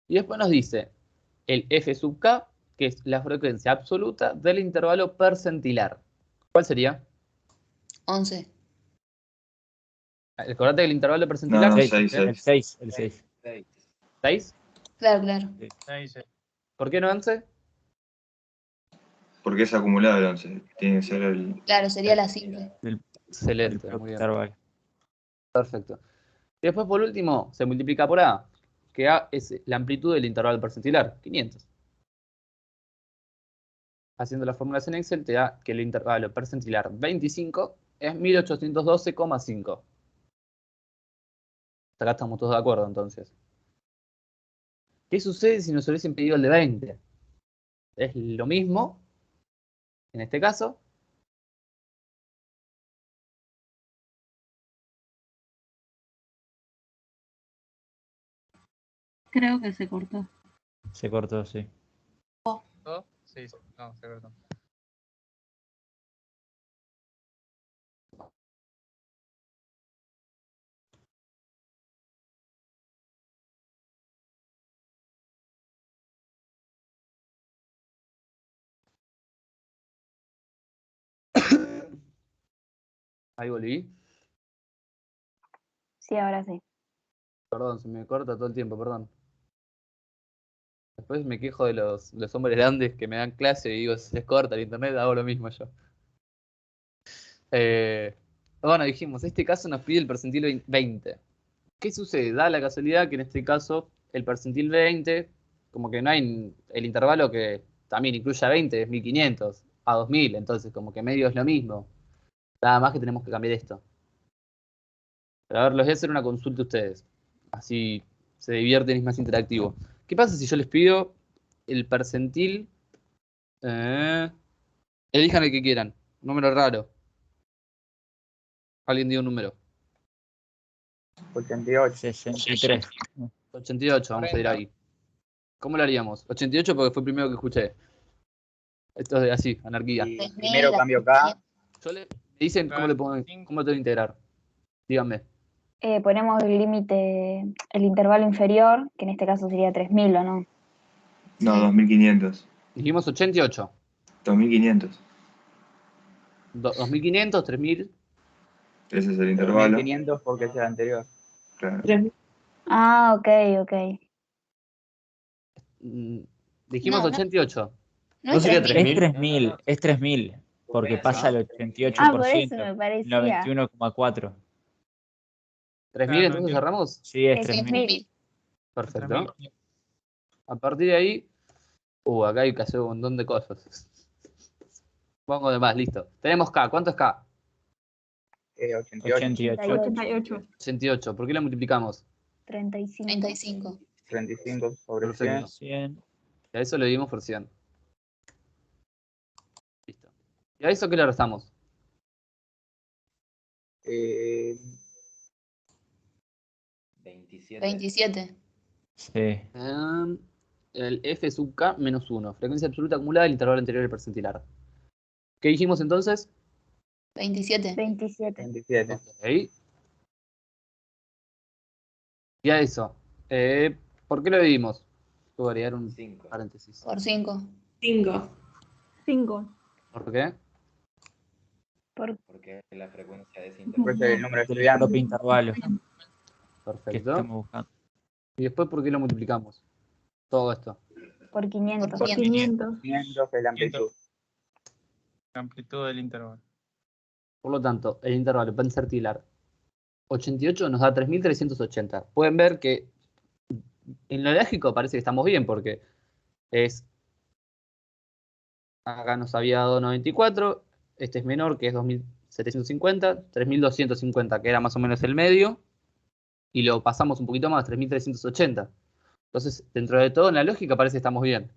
Y después nos dice el F sub K, que es la frecuencia absoluta del intervalo percentilar. ¿Cuál sería? 11. Acordate que el intervalo percentilar... No, es 6. El 6. ¿6? Claro. ¿Por qué no 11? Porque es acumulado el 11. Tiene que ser el... Claro, sería la simple. Excelente, muy bien. Perfecto. Y después, por último, se multiplica por A, que A es la amplitud del intervalo percentilar, 500. Haciendo las fórmulas en Excel te da que el intervalo percentilar 25 es 1812,5. Acá estamos todos de acuerdo, entonces. ¿Qué sucede si nos hubiesen pedido el de 20? Es lo mismo, en este caso. Creo que se cortó. Se cortó, sí. Sí, no, se cortó. Ahí volví. Sí, ahora sí. Perdón, se me corta todo el tiempo, perdón. Después me quejo de los hombres grandes que me dan clase y digo, se les corta el internet, hago lo mismo yo. Bueno, dijimos, este caso nos pide el percentil 20. ¿Qué sucede? Da la casualidad que en este caso el percentil 20, como que no hay el intervalo que también incluye a 20, es 1500, a 2000, entonces como que medio es lo mismo. Nada más que tenemos que cambiar esto. Pero a ver, les voy a hacer una consulta a ustedes. Así se divierten y es más interactivo. ¿Qué pasa si yo les pido el percentil? Elijan el que quieran. Un número raro. Alguien dio un número. 88. 63. 88, vamos a ir ahí. ¿Cómo lo haríamos? 88 porque fue el primero que escuché. Esto es de así, anarquía. Y primero cambio K. Me dicen cómo lo tengo que integrar. Díganme. Ponemos el límite, el intervalo inferior, que en este caso sería 3000, ¿o no? No, 2500. Dijimos 88. 2500. 2500, 3000. Ese es el intervalo. 2500 porque es el anterior. Claro. Ah, ok. Dijimos No, 88. No sería 3000. Es 3000, porque pasa el 88%. Ah, por eso me parecía. 91,4. 3000, entonces cerramos. Sí, es Es 3000. Perfecto. A partir de ahí, acá hay que hacer un montón de cosas. Pongo de más, listo. Tenemos K. ¿Cuánto es K? 88. 88. ¿Por qué la multiplicamos? 35. 35 sobre Perfecto. 100. Y a eso le dimos por 100. Listo. ¿Y a eso qué le restamos? 27. Sí. El F sub K menos 1. Frecuencia absoluta acumulada del intervalo anterior del percentilar. ¿Qué dijimos entonces? 27. Ok. Y a eso. ¿Por qué lo dividimos? Puedo agregar un paréntesis. Por 5. 5. ¿Por qué? Porque la frecuencia es Pues el número de Del estudiantes. propio intervalo que Perfecto. estamos buscando. Y después, ¿por qué lo multiplicamos? Todo esto. Por 500. Por 500. 500 es la amplitud. La amplitud del intervalo. Por lo tanto, el intervalo percentilar 88 nos da 3380. Pueden ver que en lo lógico parece que estamos bien, porque es. Acá nos había dado 94. Este es menor, que es 2750. 3250, que era más o menos el medio. Y lo pasamos un poquito más, 3380. Entonces, dentro de todo, en la lógica parece que estamos bien.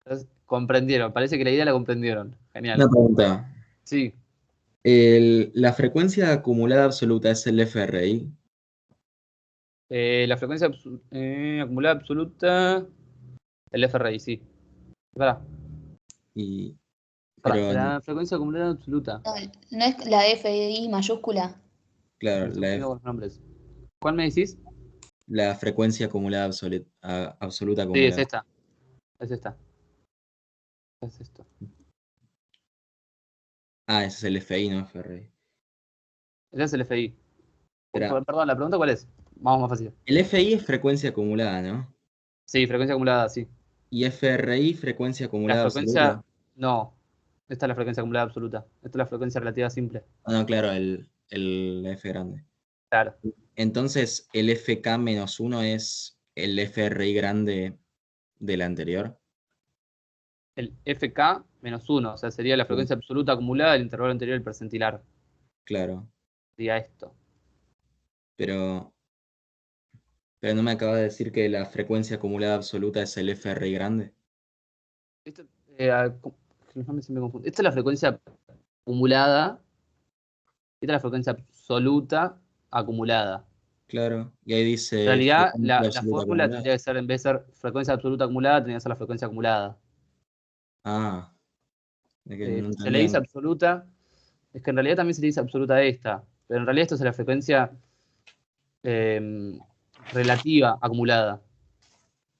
Entonces, comprendieron, parece que la idea la comprendieron. Genial. Una pregunta. Sí. ¿La frecuencia acumulada absoluta es el FRI? La frecuencia acumulada absoluta, el FRI, sí. Espera. Y, Pará, pero, la frecuencia acumulada absoluta. No, no es la FDI mayúscula. claro, Estoy confundido con los nombres. ¿Cuál me decís? la frecuencia acumulada absoluta Sí, acumulada. es esta. Es esta. Es esto. Ah, ese es el FI, no FRI. Ese es el FI. Espera. Perdón, la pregunta ¿cuál es? Vamos más fácil. El FI es frecuencia acumulada, ¿no? Sí, frecuencia acumulada, sí. ¿Y FRI frecuencia La acumulada frecuencia. absoluta? No. Esta es la frecuencia acumulada absoluta. Esta es la frecuencia relativa simple. Ah, no, claro, el F grande. Claro. Entonces, el FK menos 1 es el FRI grande del anterior. El FK menos 1, o sea, sería la frecuencia absoluta acumulada del intervalo anterior del percentilar. Claro. Sería esto. Pero no me acaba de decir que la frecuencia acumulada absoluta es el FRI grande. No se me confunde. Esta es la frecuencia acumulada. Esta es la frecuencia absoluta acumulada. Claro. Y ahí dice. En realidad, frecuencia la absoluta fórmula acumulada. tendría que ser, en vez de ser frecuencia absoluta acumulada, tendría que ser la frecuencia acumulada. Ah. Es que no Se le dice entendía. absoluta. Es que en realidad también se le dice absoluta a esta. Pero en realidad esto es la frecuencia relativa acumulada.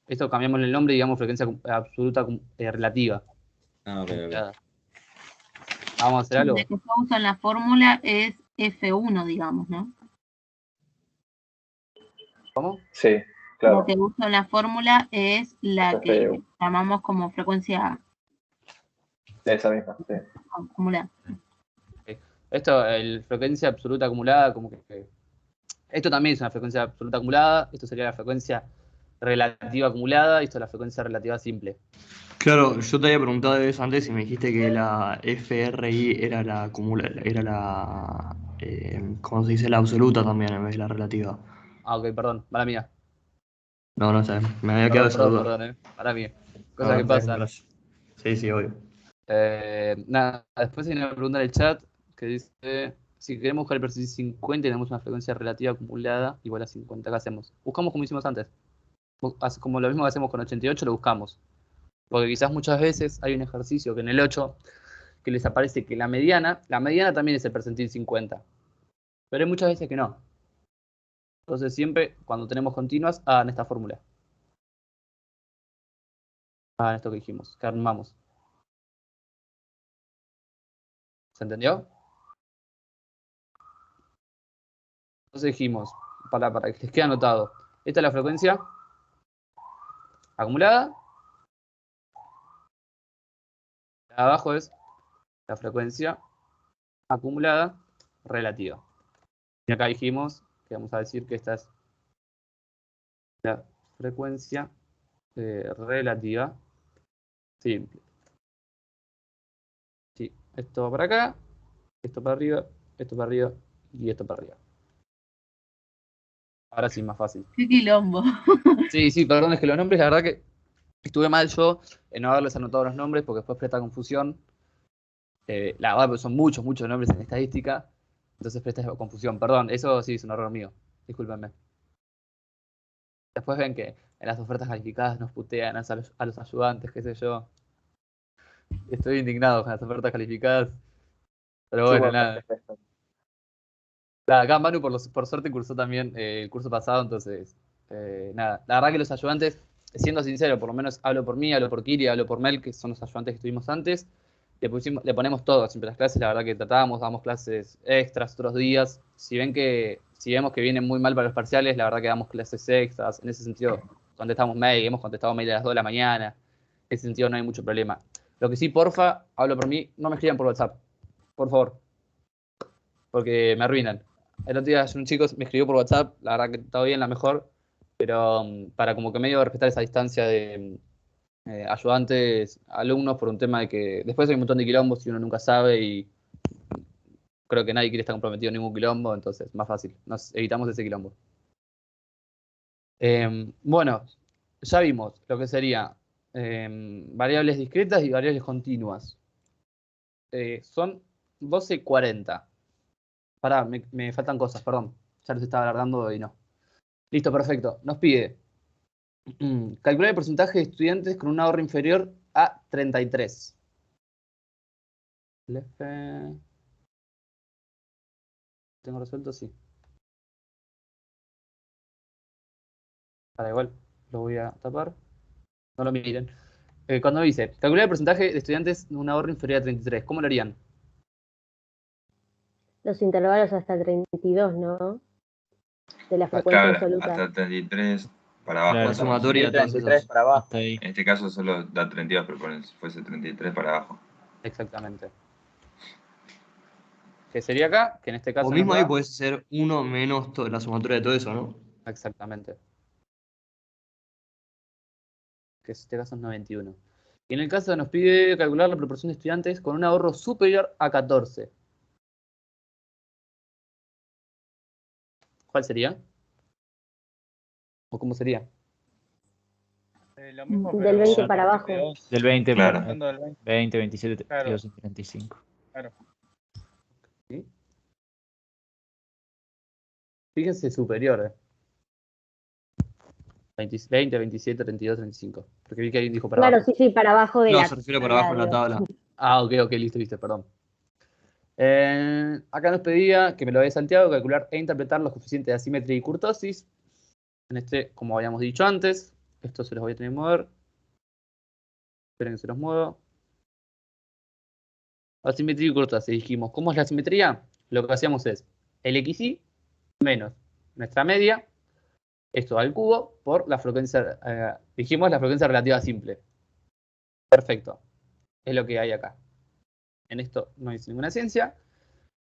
Esto cambiamos el nombre y digamos frecuencia absoluta relativa. Ah, ok. Acumulada. Vamos a hacer algo. La que se usa en la fórmula es F1, digamos, ¿no? ¿Cómo? Sí, claro. La que usa en la fórmula es la que F1. llamamos como frecuencia Esa misma, sí. acumulada. Esto, el frecuencia absoluta acumulada, como que. Esto también es una frecuencia absoluta acumulada. Esto sería la frecuencia relativa acumulada. Y esto es la frecuencia relativa simple. Claro, yo te había preguntado de eso antes y me dijiste que la FRI era la ¿cómo se dice? La absoluta también en vez de la relativa. Ah, ok, perdón, mala mía. No, no sé, me había quedado esa duda. Perdón, mala mía. Cosas Ah, que pasan. gracias. Sí, sí, obvio. Nada, después hay una pregunta en el chat que dice: si queremos buscar el percentil 50 y tenemos una frecuencia relativa acumulada igual a 50, ¿qué hacemos? Buscamos como hicimos antes. Como lo mismo que hacemos con 88, lo buscamos. Porque quizás muchas veces hay un ejercicio que en el 8 que les aparece que la mediana también es el percentil 50. Pero hay muchas veces que no. Entonces siempre, cuando tenemos continuas, hagan esta fórmula. Hagan esto que dijimos, que armamos. ¿Se entendió? Entonces dijimos, para que les quede anotado, esta es la frecuencia acumulada. La de abajo es la frecuencia acumulada relativa. Y acá dijimos que vamos a decir que esta es la frecuencia relativa simple. Sí, esto va para acá, esto para arriba y esto para arriba. Ahora sí, más fácil. Qué quilombo. Sí, perdón, es que los nombres, la verdad que estuve mal yo en no haberles anotado los nombres porque después presta confusión. La verdad, son muchos nombres en estadística, entonces presta confusión. Perdón, eso sí es un error mío. Discúlpenme. Después ven que en las ofertas calificadas nos putean a los ayudantes, qué sé yo. Estoy indignado con las ofertas calificadas. Pero bueno, nada. Acá Manu por suerte cursó también el curso pasado, entonces nada. La verdad que los ayudantes, siendo sincero, por lo menos hablo por mí, hablo por Kiri, hablo por Mel, que son los ayudantes que estuvimos antes. Le ponemos todo, siempre las clases, la verdad que damos clases extras otros días. Si vemos que vienen muy mal para los parciales, la verdad que damos clases extras. En ese sentido, contestamos mail, hemos contestado mail a las 2 de la mañana. En ese sentido no hay mucho problema. Lo que sí, porfa, hablo por mí, no me escriban por WhatsApp, por favor, porque me arruinan. El otro día un chico me escribió por WhatsApp, la verdad que todo bien, la mejor, pero para como que medio respetar esa distancia de ayudantes, alumnos, por un tema de que después hay un montón de quilombos y uno nunca sabe y creo que nadie quiere estar comprometido en ningún quilombo, entonces más fácil, nos evitamos ese quilombo. Bueno, ya vimos lo que sería variables discretas y variables continuas. Son 12:40. Pará, me faltan cosas, perdón. Ya los estaba alargando y no. Listo, perfecto. Nos pide calcular el porcentaje de estudiantes con un ahorro inferior a 33. ¿Tengo resuelto? Sí. Para igual, lo voy a tapar. No lo miren. Cuando dice, calcular el porcentaje de estudiantes con un ahorro inferior a 33, ¿cómo lo harían? Los intervalos hasta 32, ¿no? De la frecuencia Claro, absoluta. hasta 33 para abajo. La ¿no? sumatoria de todos 33 esos. para abajo. Hasta ahí. En este caso solo da 32, pero ponen, si fuese 33 para abajo. Exactamente. ¿Qué sería acá? Que en este caso O mismo nos ahí da- puede ser 1 menos la sumatoria de todo eso, ¿no? Exactamente. Que en este caso es 91. Y en el caso nos pide calcular la proporción de estudiantes con un ahorro superior a 14. ¿Cuál sería? ¿O cómo sería? Lo mismo, Del pero 20 para abajo. 32, Del 20 Claro. para pasando del 20. 20, 27, Claro. 32 y 35. Claro. ¿Sí? Fíjense superior. 20, 27, 32, 35. Porque vi que alguien dijo para Claro, abajo. sí, para abajo de No, la se refiere para abajo en la tabla. Ah, ok, listo, viste, perdón. Acá nos pedía, que me lo había Santiago, calcular e interpretar los coeficientes de asimetría y kurtosis. En este, como habíamos dicho antes, esto se los voy a tener que mover. Esperen que se los muevo. Asimetría y kurtosis, dijimos, ¿cómo es la asimetría? Lo que hacíamos es el XY menos nuestra media, esto al cubo, por la frecuencia, dijimos la frecuencia relativa simple. Perfecto. Es lo que hay acá. En esto no hice ninguna ciencia.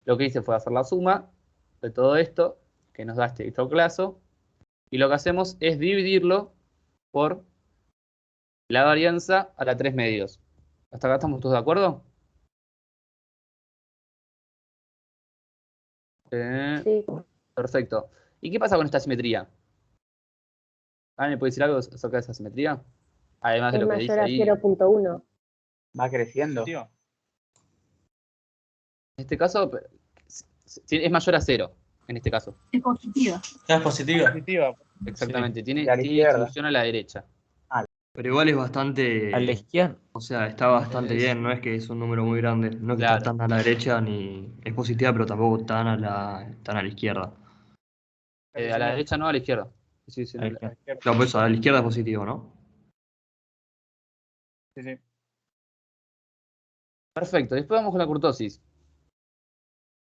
Lo que hice fue hacer la suma de todo esto, que nos da este histroclaso, y lo que hacemos es dividirlo por la varianza a la 3 medios. ¿Hasta acá estamos todos de acuerdo? Sí. Perfecto. ¿Y qué pasa con esta simetría? ¿Alguien me puede decir algo acerca de esa simetría? Además de Es lo que dice mayor a ahí. 0.1. Va creciendo. En este caso, es mayor a 0. En este caso. Es positiva. Es positiva. Exactamente. Sí. Tiene Y a la izquierda. distribución a la derecha. Pero igual es bastante. A la izquierda. O sea, está bastante bien, no es que es un número muy grande. No es que Claro. está tan a la derecha ni. Es positiva, pero tampoco tan a la izquierda. A la derecha no, a la izquierda. Sí, sí, A la izquierda. Claro, por eso a la izquierda es positivo, ¿no? Sí, sí. Perfecto. Después vamos con la kurtosis.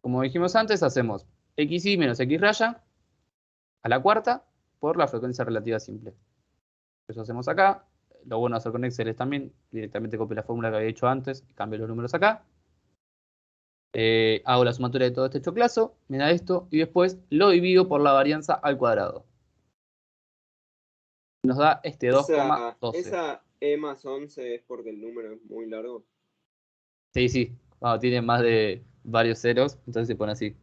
Como dijimos antes, hacemos XY menos X raya a la cuarta por la frecuencia relativa simple. Eso hacemos acá. Lo bueno de hacer con Excel es también directamente copio la fórmula que había hecho antes y cambio los números acá. Hago la sumatoria de todo este choclazo, me da esto, y después lo divido por la varianza al cuadrado. Nos da este 2,12. Esa E más 11 es porque el número es muy largo. Sí, sí. Cuando tiene más de varios ceros, entonces se pone así.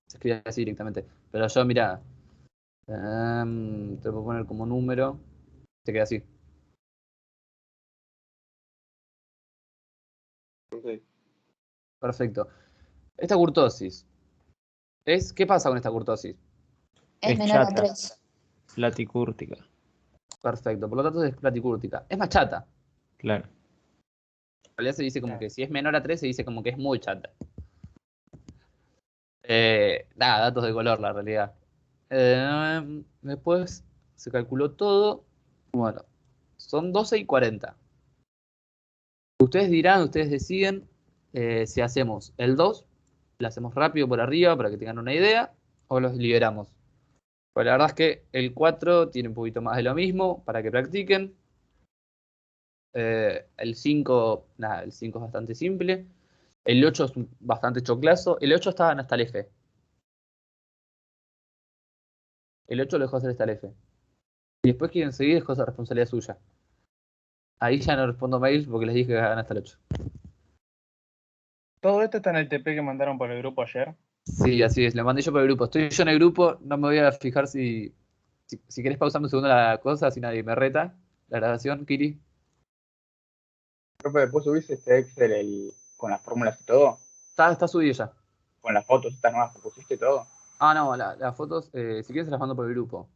Se escribe así directamente. Pero yo, mira, te puedo poner como número. Se queda así. Okay. Perfecto. Esta kurtosis. ¿Qué pasa con esta kurtosis? Es menor a 3. Platicúrtica. Perfecto. Por lo tanto es platicúrtica. Es más chata. Claro. En realidad se dice como que si es menor a 3 se dice como que es muy chata. Nada, datos de color la realidad. Después se calculó todo. Bueno, son 12 y 40. Ustedes dirán, ustedes deciden si hacemos el 2, lo hacemos rápido por arriba para que tengan una idea, o los liberamos. Pues la verdad es que el 4 tiene un poquito más de lo mismo para que practiquen. El 5, nada, el 5 es bastante simple. El 8 es bastante choclazo. El 8 estaban hasta el F. El 8 lo dejó hacer hasta el F. Y después quieren seguir, es cosa de responsabilidad suya. Ahí ya no respondo mails porque les dije que hagan hasta el 8. ¿Todo esto está en el TP que mandaron por el grupo ayer? Sí, así es, lo mandé yo por el grupo. Estoy yo en el grupo, no me voy a fijar si querés pausarme un segundo la cosa, si nadie me reta. La grabación, Kiri. Profe, después subiste este Excel con las fórmulas y todo. Está subido ya. Con las fotos estas nuevas que pusiste y todo. Ah, no, las fotos, si quieres se las mando por el grupo.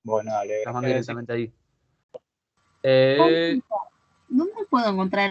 Bueno, dale. Las mando directamente ahí. ¿Dónde puedo encontrar